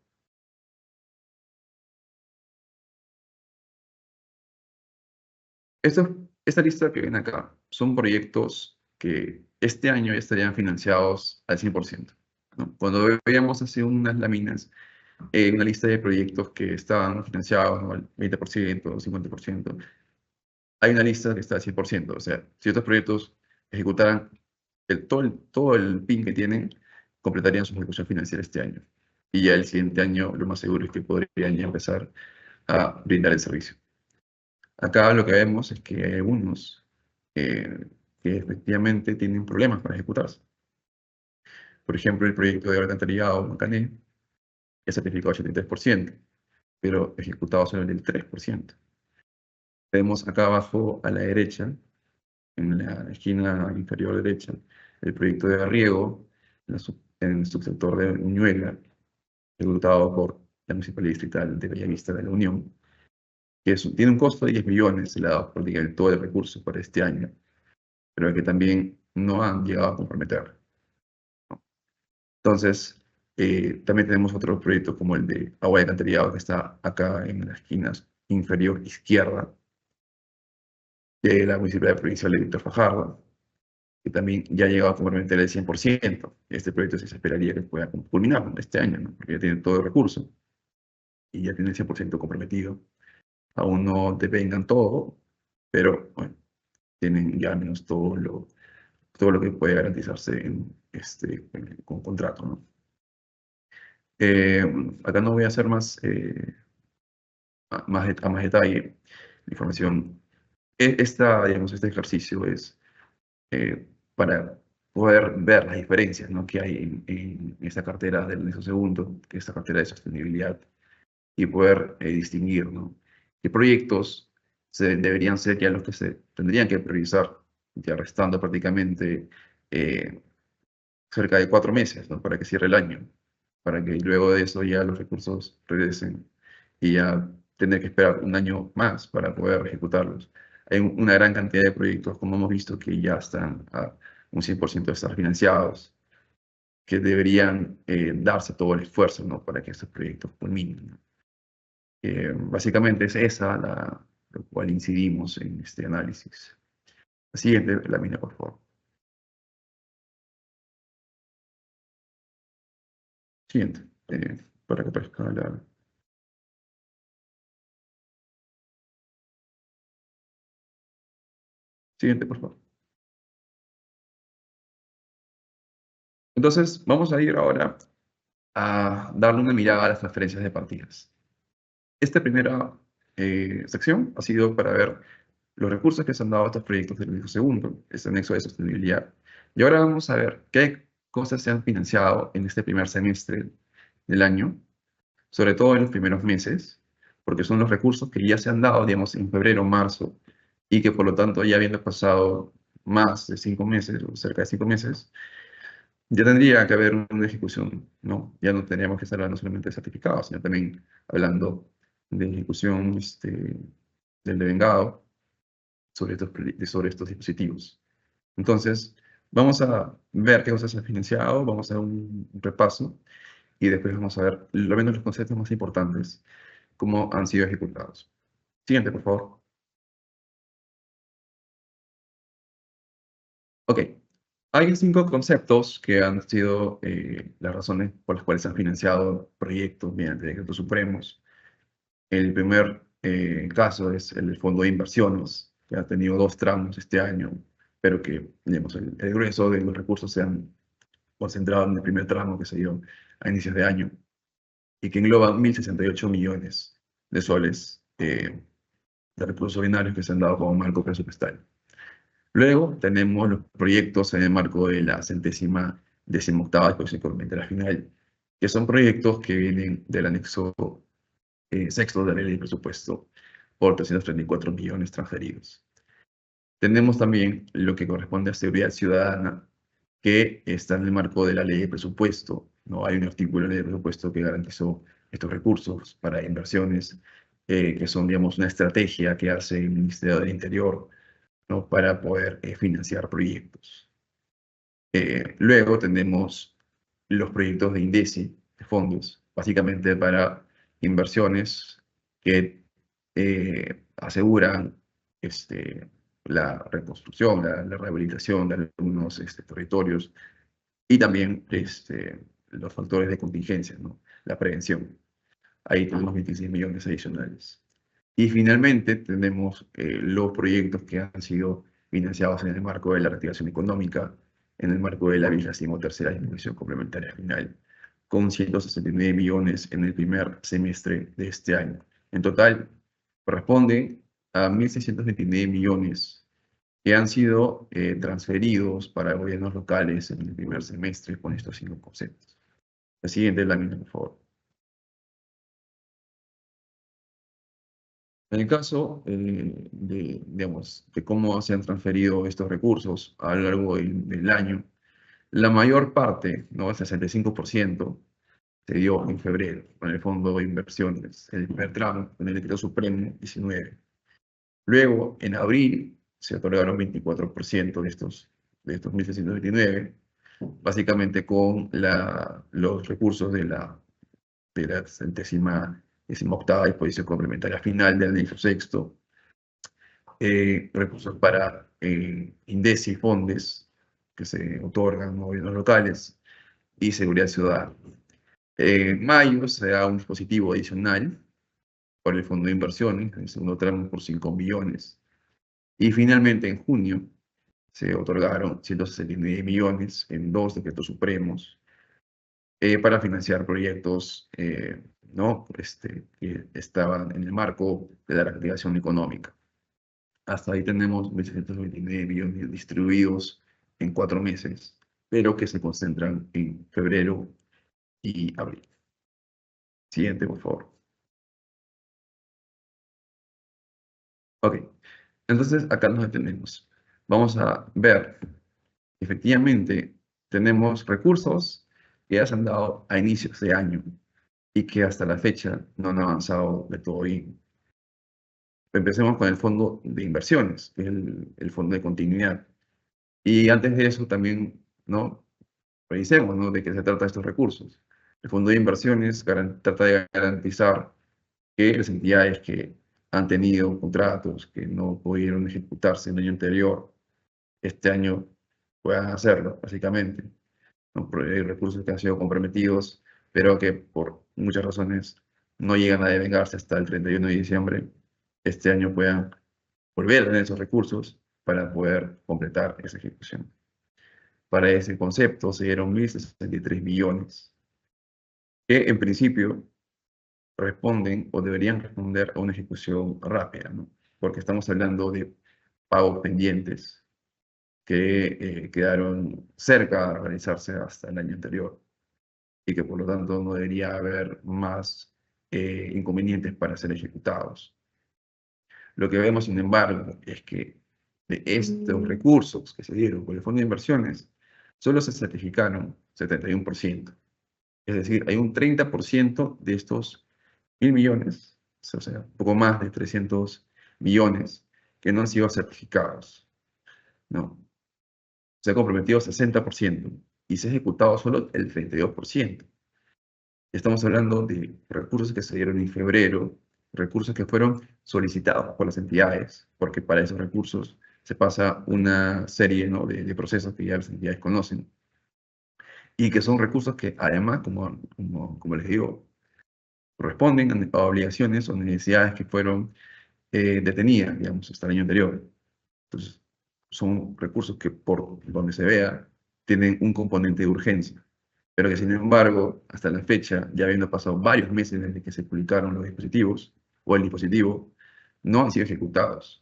[SPEAKER 2] Esta lista que ven acá son proyectos que este año ya estarían financiados al 100%, ¿no? Cuando veíamos hace unas láminas una lista de proyectos que estaban financiados, ¿no? Al 20%, 50%, hay una lista que está al 100%. O sea, si estos proyectos ejecutaran todo el PIN que tienen, completarían su ejecución financiera este año. Y ya el siguiente año, lo más seguro es que podrían ya empezar a brindar el servicio. Acá lo que vemos es que hay algunos que efectivamente tienen problemas para ejecutarse. Por ejemplo, el proyecto de alcantarillado Macané es certificado 83%, pero ejecutado solo el 3%. Vemos acá abajo a la derecha, en la esquina inferior derecha, el proyecto de riego en el subsector de Uñuela, ejecutado por la Municipalidad Distrital de Bellavista de la Unión, que tiene un costo de 10 millones, se le ha dado prácticamente todo el recurso para este año, pero que también no han llegado a comprometer, ¿no? Entonces, también tenemos otros proyectos como el de agua de alcantarillado, que está acá en la esquina inferior izquierda de la Municipalidad Provincial de Víctor Fajardo, que también ya ha llegado a comprometer el 100%. Este proyecto se esperaría que pueda culminar este año, ¿no? Porque ya tiene todo el recurso y ya tiene el 100% comprometido. Aún no devengan todo, pero bueno, tienen ya al menos todo lo que puede garantizarse con contrato, ¿no? Acá no voy a hacer a más detalle la información. Digamos, este ejercicio es para poder ver las diferencias, ¿no? Que hay en esta cartera del nexo segundo, que es esta cartera de sostenibilidad, y poder distinguir, ¿no? Qué proyectos deberían ser ya los que se tendrían que priorizar, ya restando prácticamente eh, cerca de 4 meses, ¿no? Para que cierre el año, para que luego de eso ya los recursos regresen y ya tener que esperar un año más para poder ejecutarlos. Hay una gran cantidad de proyectos, como hemos visto, que ya están a un 100% de estar financiados, que deberían darse todo el esfuerzo, ¿no? Para que estos proyectos culminen, ¿no? Básicamente es lo cual incidimos en este análisis. La siguiente lámina, por favor. Siguiente, para que aparezca la... Siguiente, por favor. Entonces, vamos a ir ahora a darle una mirada a las transferencias de partidas. Esta primera sección ha sido para ver los recursos que se han dado a estos proyectos del anexo segundo, este anexo de sostenibilidad. Y ahora vamos a ver qué cosas se han financiado en este primer semestre del año, sobre todo en los primeros meses, porque son los recursos que ya se han dado, digamos, en febrero, marzo, y que por lo tanto ya habiendo pasado más de 5 meses, o cerca de 5 meses, ya tendría que haber una ejecución, ¿no? Ya no tendríamos que estar hablando solamente de certificados, sino también hablando de ejecución del devengado sobre estos dispositivos. Entonces, vamos a ver qué cosas se han financiado, vamos a dar un repaso y después vamos a ver lo menos los conceptos más importantes, cómo han sido ejecutados. Siguiente, por favor. Ok, hay 5 conceptos que han sido las razones por las cuales se han financiado proyectos mediante decretos supremos. El primer caso es el Fondo de Inversiones, que ha tenido 2 tramos este año, pero que, digamos, el grueso de los recursos se han concentrado en el primer tramo que se dio a inicios de año y que engloba 1.068 millones de soles de recursos ordinarios que se han dado como marco presupuestario. Luego tenemos los proyectos en el marco de la 118ª disposición complementaria final, que son proyectos que vienen del anexo sexto de la ley de presupuesto por 334 millones transferidos. Tenemos también lo que corresponde a seguridad ciudadana, que está en el marco de la ley de presupuesto. No hay un artículo de la ley de presupuesto que garantizó estos recursos para inversiones, que son, digamos, una estrategia que hace el Ministerio del Interior, ¿no?, para poder financiar proyectos. Luego tenemos los proyectos de INDECI, de fondos, básicamente para inversiones que aseguran la reconstrucción, la rehabilitación de algunos territorios y también los factores de contingencia, ¿no?, la prevención. Ahí tenemos 26 millones adicionales. Y finalmente tenemos los proyectos que han sido financiados en el marco de la reactivación económica, en el marco de la 23ª disposición complementaria final, con 169 millones en el primer semestre de este año. En total, corresponde a 1.629 millones que han sido transferidos para gobiernos locales en el primer semestre con estos 5 conceptos. La siguiente lámina, por favor. En el caso digamos, de cómo se han transferido estos recursos a lo largo del año, la mayor parte, ¿no?, el 65%, se dio en febrero con el Fondo de Inversiones, el primer tramo, con el Decreto Supremo 19. Luego, en abril, se otorgaron 24% de estos 1.629, básicamente con los recursos de la 18ª disposición complementaria final del anexo sexto, recursos para INDECI, fondos que se otorgan a gobiernos locales y seguridad ciudadana. En mayo se da un dispositivo adicional por el Fondo de Inversiones, en el segundo tramo por 5 millones. Y finalmente en junio se otorgaron 169 millones en 2 decretos supremos para financiar proyectos ¿no?, que estaban en el marco de la reactivación económica. Hasta ahí tenemos 1.629 millones distribuidos en 4 meses, pero que se concentran en febrero y abril. Siguiente, por favor. Ok, entonces acá nos detenemos. Vamos a ver, efectivamente, tenemos recursos que ya se han dado a inicios de año y que hasta la fecha no han avanzado de todo bien. Empecemos con el fondo de inversiones, que es el fondo de continuidad. Y antes de eso también, ¿no?, revisemos, ¿no?, de qué se trata estos recursos. El fondo de inversiones trata de garantizar que las entidades que han tenido contratos que no pudieron ejecutarse en el año anterior, este año puedan hacerlo, básicamente, ¿no?, hay recursos que han sido comprometidos, pero que por muchas razones no llegan a devengarse hasta el 31 de diciembre, este año puedan volver a tener esos recursos para poder completar esa ejecución. Para ese concepto se dieron 1.063 millones, que en principio responden o deberían responder a una ejecución rápida, ¿no?, porque estamos hablando de pagos pendientes que quedaron cerca de realizarse hasta el año anterior y que por lo tanto no debería haber más inconvenientes para ser ejecutados. Lo que vemos, sin embargo, es que de estos recursos que se dieron por el Fondo de Inversiones, solo se certificaron 71%. Es decir, hay un 30% de estos 1.000 millones, o sea, un poco más de 300 millones, que no han sido certificados, ¿no? Se ha comprometido 60% y se ha ejecutado solo el 32%. Estamos hablando de recursos que se dieron en febrero, recursos que fueron solicitados por las entidades, porque para esos recursos se pasa una serie, ¿no?, de procesos que ya las entidades conocen y que son recursos que además, como les digo, corresponden a obligaciones o necesidades que fueron detenidas, digamos, hasta el año anterior. Entonces, son recursos que por donde se vea tienen un componente de urgencia, pero que sin embargo, hasta la fecha, ya habiendo pasado varios meses desde que se publicaron los dispositivos o el dispositivo, no han sido ejecutados.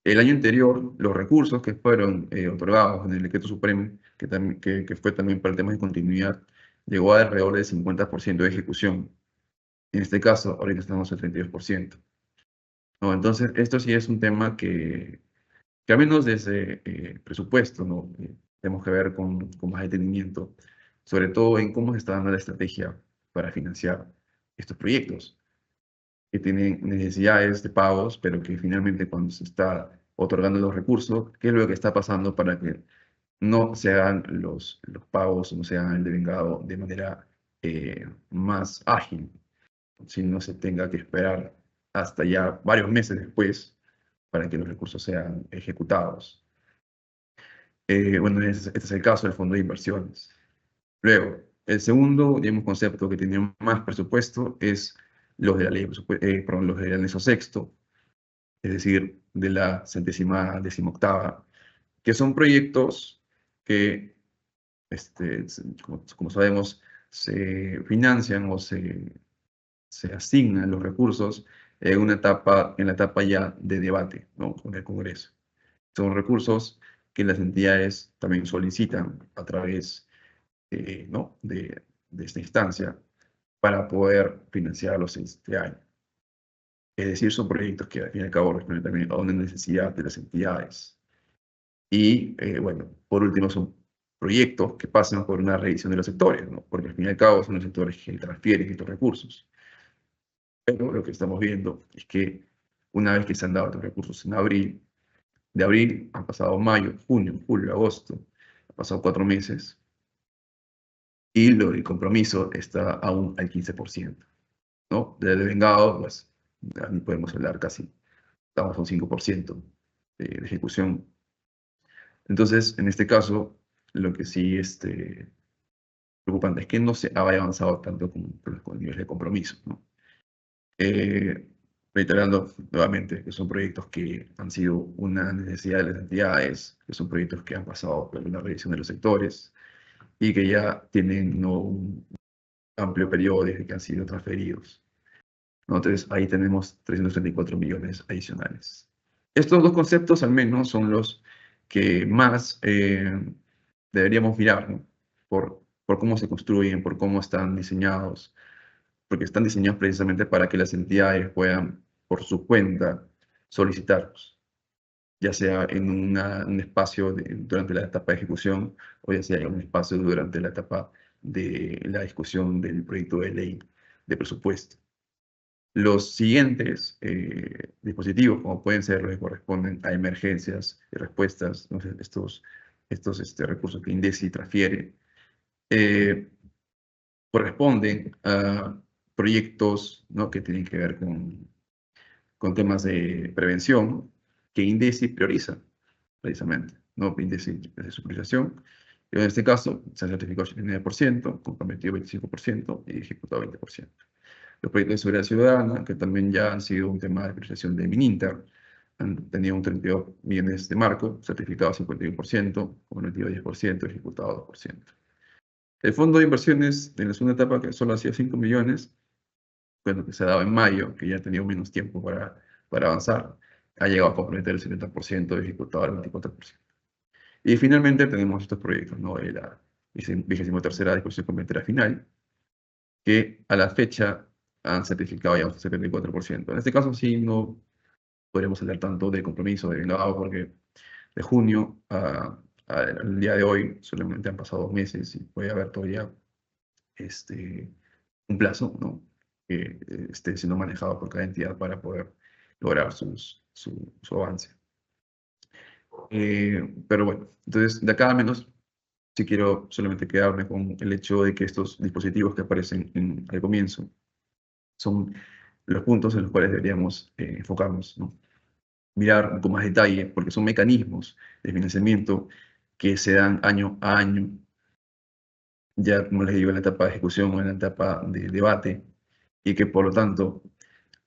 [SPEAKER 2] El año anterior, los recursos que fueron otorgados en el decreto supremo, que fue también para el tema de continuidad, llegó a alrededor del 50% de ejecución. En este caso, ahorita estamos al 32%. ¿No? Entonces, esto sí es un tema que al menos desde presupuesto, ¿no? Tenemos que ver con más detenimiento, sobre todo en cómo se está dando la estrategia para financiar estos proyectos, que tienen necesidades de pagos, pero que finalmente cuando se está otorgando los recursos, ¿qué es lo que está pasando para que no se hagan los pagos, no se hagan el devengado de manera más ágil, si no se tenga que esperar hasta ya varios meses después para que los recursos sean ejecutados? Bueno, este es el caso del fondo de inversiones. Luego, el segundo, digamos, concepto que tiene más presupuesto es los de la ley, perdón, los del anexo sexto, es decir, de la 118ª, que son proyectos que, como sabemos, se financian o se asignan los recursos en la etapa ya de debate, ¿no?, con el Congreso. Son recursos que las entidades también solicitan a través, ¿no?, de esta instancia para poder financiarlos este año. Es decir, son proyectos que al fin y al cabo responden también a una necesidad de las entidades. Y bueno, por último, son proyectos que pasan por una revisión de los sectores, ¿no?, porque al fin y al cabo son los sectores que transfieren estos recursos. Pero lo que estamos viendo es que una vez que se han dado estos recursos en abril, de abril han pasado mayo, junio, julio, agosto, han pasado 4 meses, y el compromiso está aún al 15%, ¿no? Del devengado, pues, ahí podemos hablar casi, estamos a un 5% de ejecución. Entonces, en este caso, lo que sí preocupante es que no se haya avanzado tanto con el nivel de compromiso, ¿no? Reiterando nuevamente que son proyectos que han sido una necesidad de las entidades, que son proyectos que han pasado por una revisión de los sectores y que ya tienen, ¿no?, un amplio periodo desde que han sido transferidos, ¿no? Entonces ahí tenemos 334 millones adicionales. Estos dos conceptos al menos son los que más deberíamos mirar, ¿no?, por cómo se construyen, por cómo están diseñados, porque están diseñados precisamente para que las entidades puedan, por su cuenta, solicitarlos, ya sea en un espacio durante la etapa de ejecución o ya sea en un espacio durante la etapa de la discusión del proyecto de ley de presupuesto. Los siguientes dispositivos, como pueden ser los que corresponden a emergencias y respuestas, ¿no?, estos recursos que INDECI transfiere, corresponden a proyectos, ¿no?, que tienen que ver con temas de prevención que INDECI prioriza, precisamente, ¿no? INDECI es de su priorización. Y en este caso, se han certificado 89%, comprometido 25% y ejecutado 20%. Los proyectos de seguridad ciudadana, que también ya han sido un tema de priorización de Mininter, han tenido un 32 millones de marco, certificado 51%, comprometido 10%, ejecutado 2%. El fondo de inversiones en la segunda etapa, que solo hacía 5 millones, bueno, que se ha dado en mayo, que ya ha tenido menos tiempo para avanzar, ha llegado a comprometer el 70%, ejecutado el 24%. Y finalmente tenemos estos proyectos, ¿no?, de la 23ª disposición complementaria final, que a la fecha han certificado ya un 74%. En este caso sí no podremos hablar tanto de compromiso de devengado, porque de junio al día de hoy solamente han pasado 2 meses y puede haber todavía un plazo, ¿no?, que esté siendo manejado por cada entidad para poder lograr su avance. Pero bueno, entonces de acá al menos sí quiero solamente quedarme con el hecho de que estos dispositivos que aparecen al comienzo son los puntos en los cuales deberíamos enfocarnos, ¿no? mirar con más detalle, porque son mecanismos de financiamiento que se dan año a año, ya como les digo, en la etapa de ejecución o en la etapa de debate, y que por lo tanto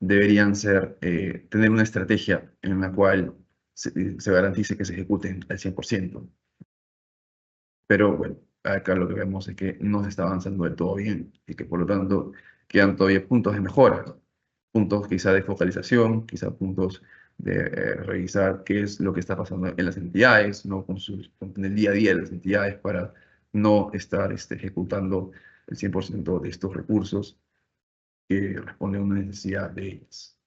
[SPEAKER 2] deberían tener una estrategia en la cual se garantice que se ejecuten al 100%. Pero bueno, acá lo que vemos es que no se está avanzando del todo bien y que por lo tanto quedan todavía puntos de mejora, puntos quizá de focalización, quizá puntos de revisar qué es lo que está pasando en las entidades, ¿no? En el día a día de las entidades para no estar ejecutando el 100% de estos recursos que responden a una necesidad de ellas.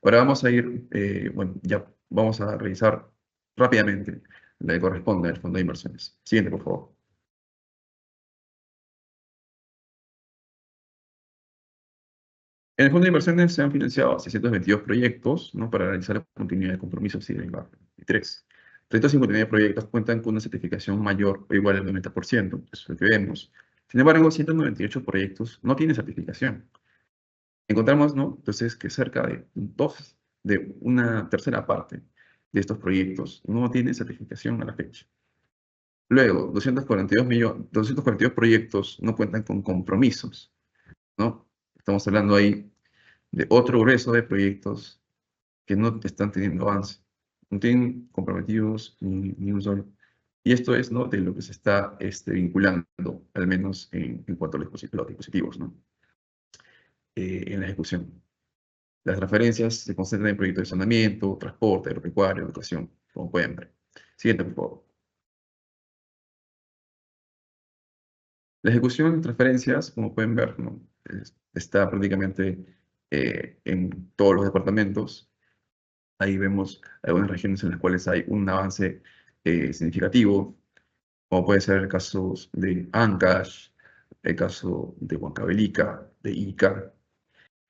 [SPEAKER 2] Ahora vamos a ir, bueno, ya vamos a revisar rápidamente la que corresponde al fondo de inversiones. Siguiente, por favor. En el fondo de inversiones se han financiado 622 proyectos, ¿no? Para realizar la continuidad de compromisos y derivados. 23. 359 proyectos cuentan con una certificación mayor o igual al 90%, eso es lo que vemos. Sin embargo, 198 proyectos no tienen certificación. Encontramos, ¿no? Entonces, que cerca de una tercera parte de estos proyectos no tienen certificación a la fecha. Luego, 242 proyectos no cuentan con compromisos, ¿no? Estamos hablando ahí de otro grueso de proyectos que no están teniendo avance, no tienen comprometidos ni un solo. Y esto es, ¿no? De lo que se está vinculando, al menos en cuanto a los dispositivos, ¿no? En la ejecución. Las referencias se concentran en proyectos de saneamiento, transporte, agropecuario, educación, como pueden ver. Siguiente, por favor. La ejecución de transferencias, como pueden ver, ¿no? Está prácticamente en todos los departamentos. Ahí vemos algunas regiones en las cuales hay un avance significativo, como puede ser el caso de Ancash, el caso de Huancavelica, de Ica,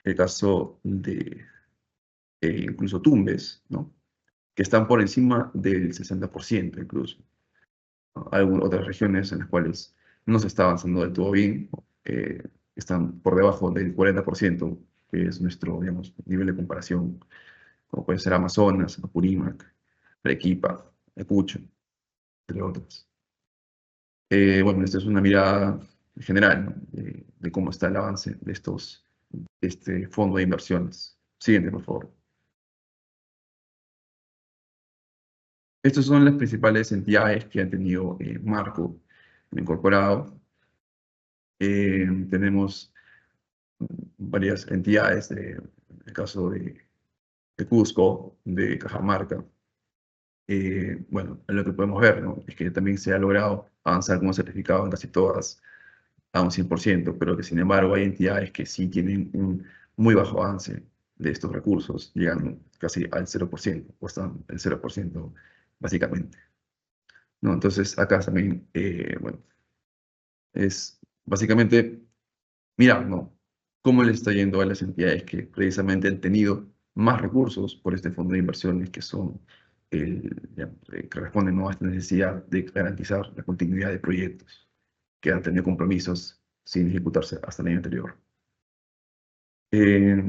[SPEAKER 2] el caso de incluso Tumbes, ¿no? Que están por encima del 60% incluso, ¿no? Hay otras regiones en las cuales no se está avanzando del todo bien, eh, están por debajo del 40%, que es nuestro, digamos, nivel de comparación, como puede ser Amazonas, Apurímac, Arequipa, Ayacucho, entre otros. Bueno, esta es una mirada general, ¿no? De cómo está el avance de este fondo de inversiones. Siguiente, por favor. Estas son las principales entidades que han tenido marco incorporado. Tenemos varias entidades, el caso de Cusco, de Cajamarca. Bueno, lo que podemos ver, ¿no? Es que también se ha logrado avanzar como certificado en casi todas a un 100%, pero que sin embargo hay entidades que sí tienen un muy bajo avance de estos recursos, llegando casi al 0%, o están el 0% básicamente, ¿no? Entonces acá también, bueno, es básicamente mirar, ¿no? Cómo le está yendo a las entidades que precisamente han tenido más recursos por este fondo de inversiones que son, digamos, que responden, ¿no? A esta necesidad de garantizar la continuidad de proyectos que han tenido compromisos sin ejecutarse hasta el año anterior.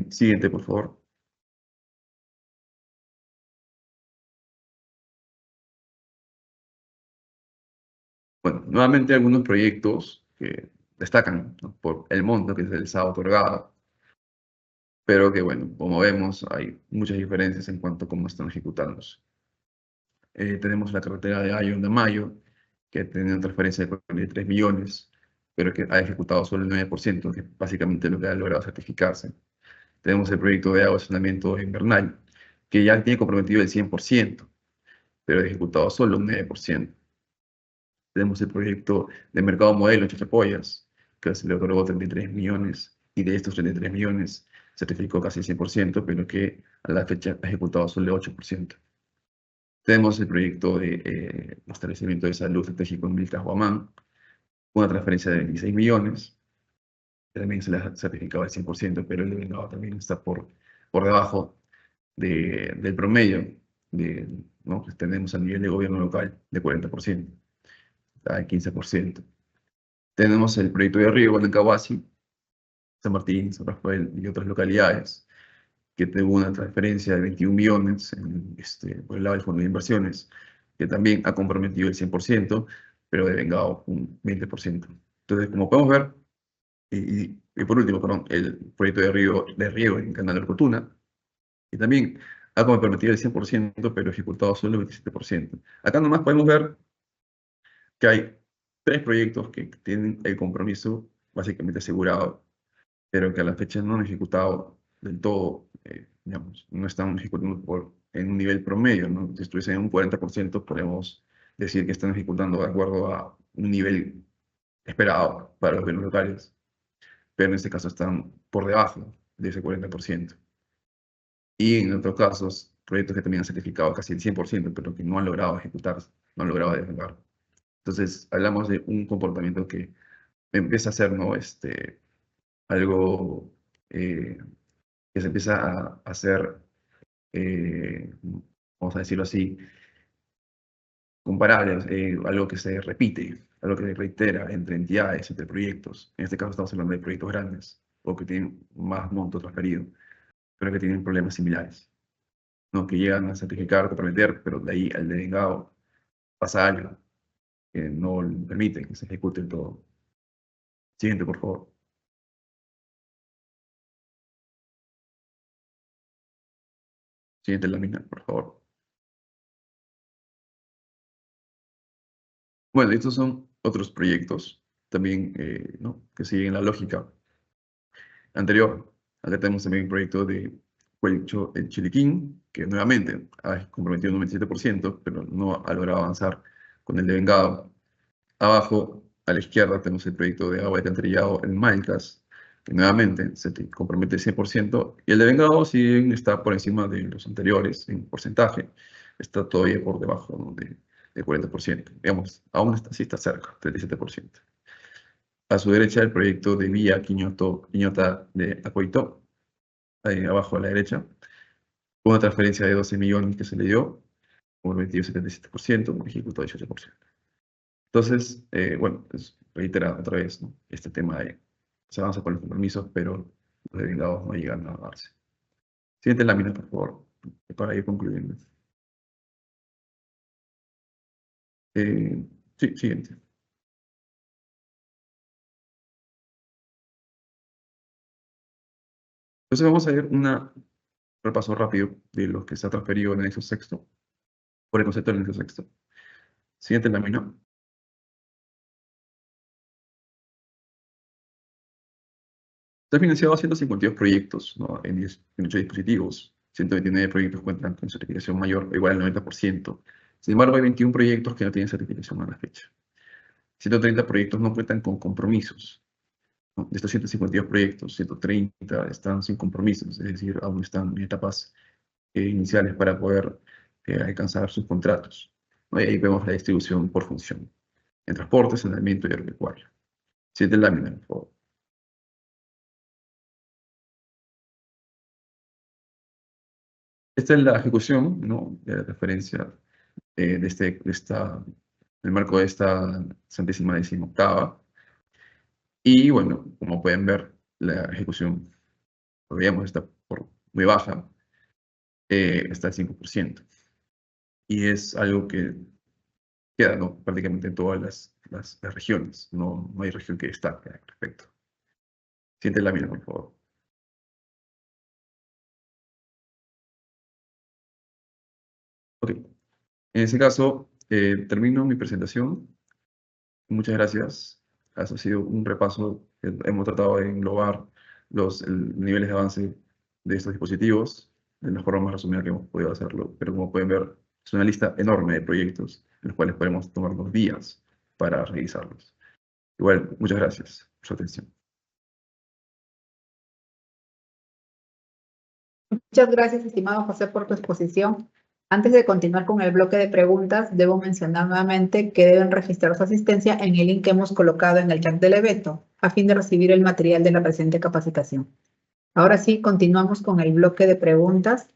[SPEAKER 2] Siguiente, por favor. Bueno, nuevamente algunos proyectos que destacan, ¿no? Por el monto que se les ha otorgado, pero que, bueno, como vemos, hay muchas diferencias en cuanto a cómo están ejecutándose. Tenemos la carretera de Ayo de Mayo, que tiene una transferencia de 43 millones, pero que ha ejecutado solo el 9%, que es básicamente lo que ha logrado certificarse. Tenemos el proyecto de agua de saneamiento invernal, que ya tiene comprometido el 100%, pero ha ejecutado solo un 9%. Tenemos el proyecto de mercado modelo en Chachapoyas, que se le otorgó 33 millones, y de estos 33 millones certificó casi el 100%, pero que a la fecha ha ejecutado solo el 8%. Tenemos el proyecto de establecimiento de salud estratégico en Vilcas Huamán, una transferencia de 26 millones, también se le ha certificado el 100%, pero el delegado también está por debajo del promedio ¿no? Que tenemos a nivel de gobierno local de 40%, está al 15%. Tenemos el proyecto de Río, Guanacahuasi, San Martín, San Rafael y otras localidades, que tuvo una transferencia de 21 millones por el lado del fondo de inversiones, que también ha comprometido el 100%, pero devengado un 20%. Entonces, como podemos ver, y por último, perdón, el proyecto de riego en Canal de Fortuna, que también ha comprometido el 100%, pero ejecutado solo el 27%. Acá nomás podemos ver que hay 3 proyectos que tienen el compromiso básicamente asegurado, pero que a la fecha no han ejecutado del todo, digamos, no están ejecutando en un nivel promedio, ¿no? Si estuviesen en un 40%, podemos decir que están ejecutando de acuerdo a un nivel esperado para los bienes locales, pero en este caso están por debajo de ese 40%. Y en otros casos, proyectos que también han certificado casi el 100%, pero que no han logrado ejecutar, no han logrado despegar. Entonces, hablamos de un comportamiento que empieza a ser, ¿no? Algo que se empieza a hacer, vamos a decirlo así, comparable, algo que se repite, algo que se reitera entre entidades, entre proyectos. En este caso estamos hablando de proyectos grandes o que tienen más monto transferido, pero que tienen problemas similares, ¿no? Que llegan a certificar, comprometer, pero de ahí al devengado pasa algo que no permite que se ejecute todo. Siguiente, por favor. Siguiente lámina, por favor. Bueno, estos son otros proyectos también, ¿no? Que siguen la lógica anterior. Acá tenemos también un proyecto de Cuelcho el Chiliquín, que nuevamente ha comprometido un 97%, pero no ha logrado avanzar con el devengado. Abajo, a la izquierda, tenemos el proyecto de agua de alcantarillado en Malcas, que nuevamente se compromete el 100%, y el devengado, si bien está por encima de los anteriores en porcentaje, está todavía por debajo, ¿no? del 40%. Digamos, aún está, sí está cerca, 37%. A su derecha, el proyecto de vía Quiñota de Acoito, ahí abajo a la derecha, una transferencia de 12 millones que se le dio, un 22,77%, un ejecutado de 18%. Entonces, bueno, pues, reitera otra vez, ¿no? Este tema de se avanza con los compromisos, pero los devengados no llegan a darse. Siguiente lámina, por favor, para ir concluyendo. Sí, siguiente. Entonces vamos a ver un repaso rápido de lo que se ha transferido en el anexo sexto, por el concepto del anexo sexto. Siguiente lámina. Se han financiado 152 proyectos, ¿no? En 8 dispositivos. 129 proyectos cuentan con certificación mayor o igual al 90%. Sin embargo, hay 21 proyectos que no tienen certificación a la fecha. 130 proyectos no cuentan con compromisos, ¿no? De estos 152 proyectos, 130 están sin compromisos, es decir, aún están en etapas iniciales para poder alcanzar sus contratos, ¿no? Y ahí vemos la distribución por función, en transporte, saneamiento y agropecuario. Siguiente lámina, por favor. Esta es la ejecución, ¿no? De la referencia el marco de esta 118ª. Y bueno, como pueden ver, la ejecución, lo veíamos, está muy baja, está al 5%. Y es algo que queda, ¿no? Prácticamente en todas las regiones. No hay región que destaque al respecto. Siguiente lámina, por favor. Ok. En ese caso, termino mi presentación. Muchas gracias. Ha sido un repaso. Hemos tratado de englobar los niveles de avance de estos dispositivos de la forma más resumida que hemos podido hacerlo. Pero como pueden ver, es una lista enorme de proyectos en los cuales podemos tomar 2 días para revisarlos. Igual, muchas gracias por su atención.
[SPEAKER 1] Muchas gracias, estimado José, por tu exposición. Antes de continuar con el bloque de preguntas, debo mencionar nuevamente que deben registrar su asistencia en el link que hemos colocado en el chat del evento, a fin de recibir el material de la presente capacitación. Ahora sí, continuamos con el bloque de preguntas.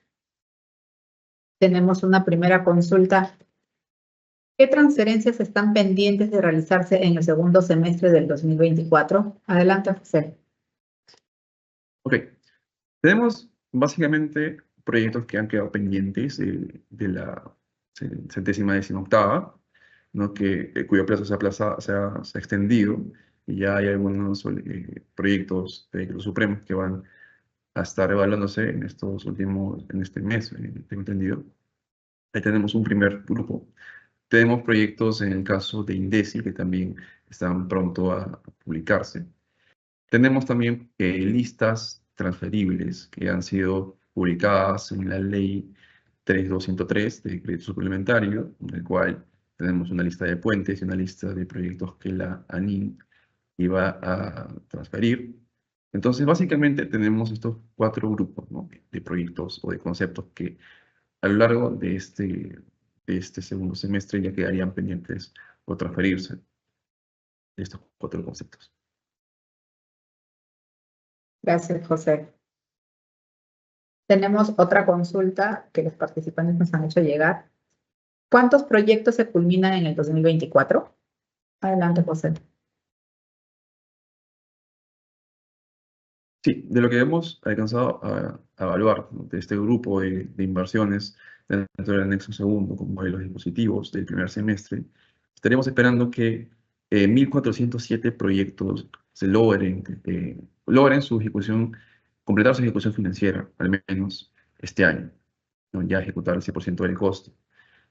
[SPEAKER 1] Tenemos una primera consulta. ¿Qué transferencias están pendientes de realizarse en el segundo semestre del 2024? Adelante, José.
[SPEAKER 2] Ok. Tenemos básicamente proyectos que han quedado pendientes de la 118ª, ¿no? Cuyo plazo se ha extendido, y ya hay algunos proyectos de los supremos que van a estar evaluándose en este mes, tengo entendido. Ahí tenemos un primer grupo. Tenemos proyectos en el caso de INDECI, que también están pronto a publicarse. Tenemos también listas transferibles que han sido publicadas en la ley 3203 de crédito suplementario, en el cual tenemos una lista de puentes y una lista de proyectos que la ANIM iba a transferir. Entonces, básicamente tenemos estos 4 grupos, ¿no?, de proyectos o de conceptos que a lo largo de este segundo semestre ya quedarían pendientes por transferirse de estos 4 conceptos.
[SPEAKER 1] Gracias, José. Tenemos otra consulta que los participantes nos han hecho llegar. ¿Cuántos proyectos se culminan en el 2024? Adelante, José.
[SPEAKER 2] Sí, de lo que hemos alcanzado a evaluar, ¿no?, de este grupo de inversiones dentro del anexo segundo con modelos dispositivos del primer semestre, estaríamos esperando que 1.407 proyectos se logren su ejecución, completar su ejecución financiera, al menos este año, ¿no?, ya ejecutar el 100% del costo,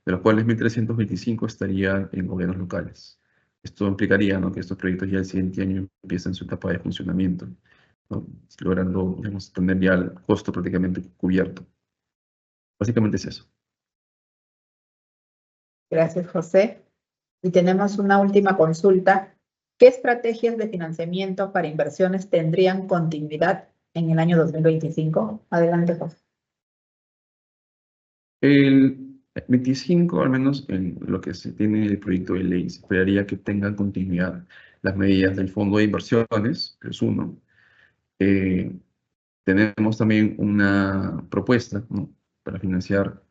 [SPEAKER 2] de los cuales 1.325 estarían en gobiernos locales. Esto implicaría, ¿no?, que estos proyectos ya el siguiente año empiecen su etapa de funcionamiento, ¿no?, logrando, digamos, tener ya el costo prácticamente cubierto. Básicamente es eso.
[SPEAKER 1] Gracias, José. Y tenemos una última consulta. ¿Qué estrategias de financiamiento para inversiones tendrían continuidad en el año 2025? Adelante, José.
[SPEAKER 2] El 25, al menos en lo que se tiene en el proyecto de ley, se esperaría que tengan continuidad las medidas del Fondo de Inversiones, que es uno. Tenemos también una propuesta, ¿no?, para financiar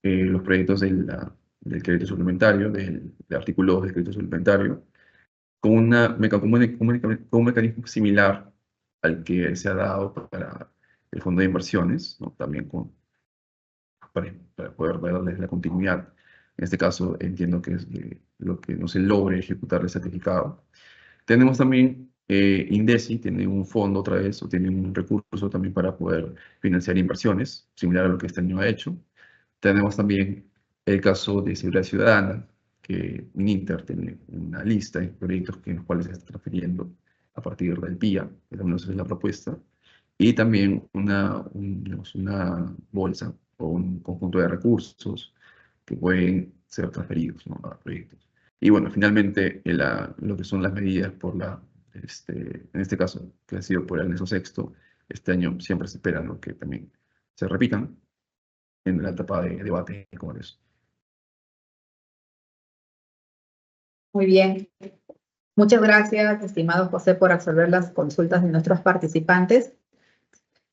[SPEAKER 2] los proyectos del crédito suplementario, del artículo 2 del crédito suplementario, con un mecanismo similar al que se ha dado para el Fondo de Inversiones, ¿no?, también para poder darles la continuidad. En este caso, entiendo que es lo que no se logre ejecutar el certificado. Tenemos también INDECI, tiene un fondo otra vez, o tiene un recurso también para poder financiar inversiones, similar a lo que este año ha hecho. Tenemos también el caso de Seguridad Ciudadana, que Mininter tiene una lista de proyectos en los cuales se está transfiriendo a partir del PIA, que también es la propuesta, y también una bolsa o un conjunto de recursos que pueden ser transferidos, ¿no?, a proyectos. Y bueno, finalmente lo que son las medidas en este caso, que ha sido por el anexo sexto, este año siempre se espera, ¿no?, que también se repitan en la etapa de debate en el Congreso.
[SPEAKER 1] Muy bien. Muchas gracias, estimado José, por absolver las consultas de nuestros participantes.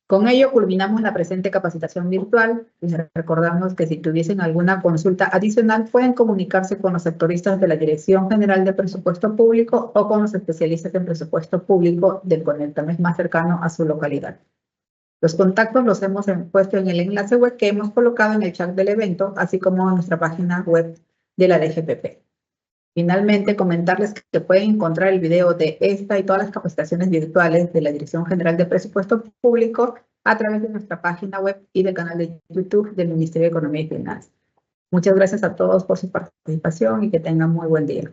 [SPEAKER 1] Con ello culminamos la presente capacitación virtual. Les recordamos que si tuviesen alguna consulta adicional pueden comunicarse con los sectoristas de la Dirección General de Presupuesto Público o con los especialistas en presupuesto público del CONECTAMES más cercano a su localidad. Los contactos los hemos puesto en el enlace web que hemos colocado en el chat del evento, así como en nuestra página web de la DGPP. Finalmente, comentarles que pueden encontrar el video de esta y todas las capacitaciones virtuales de la Dirección General de Presupuesto Público a través de nuestra página web y del canal de YouTube del Ministerio de Economía y Finanzas. Muchas gracias a todos por su participación y que tengan muy buen día.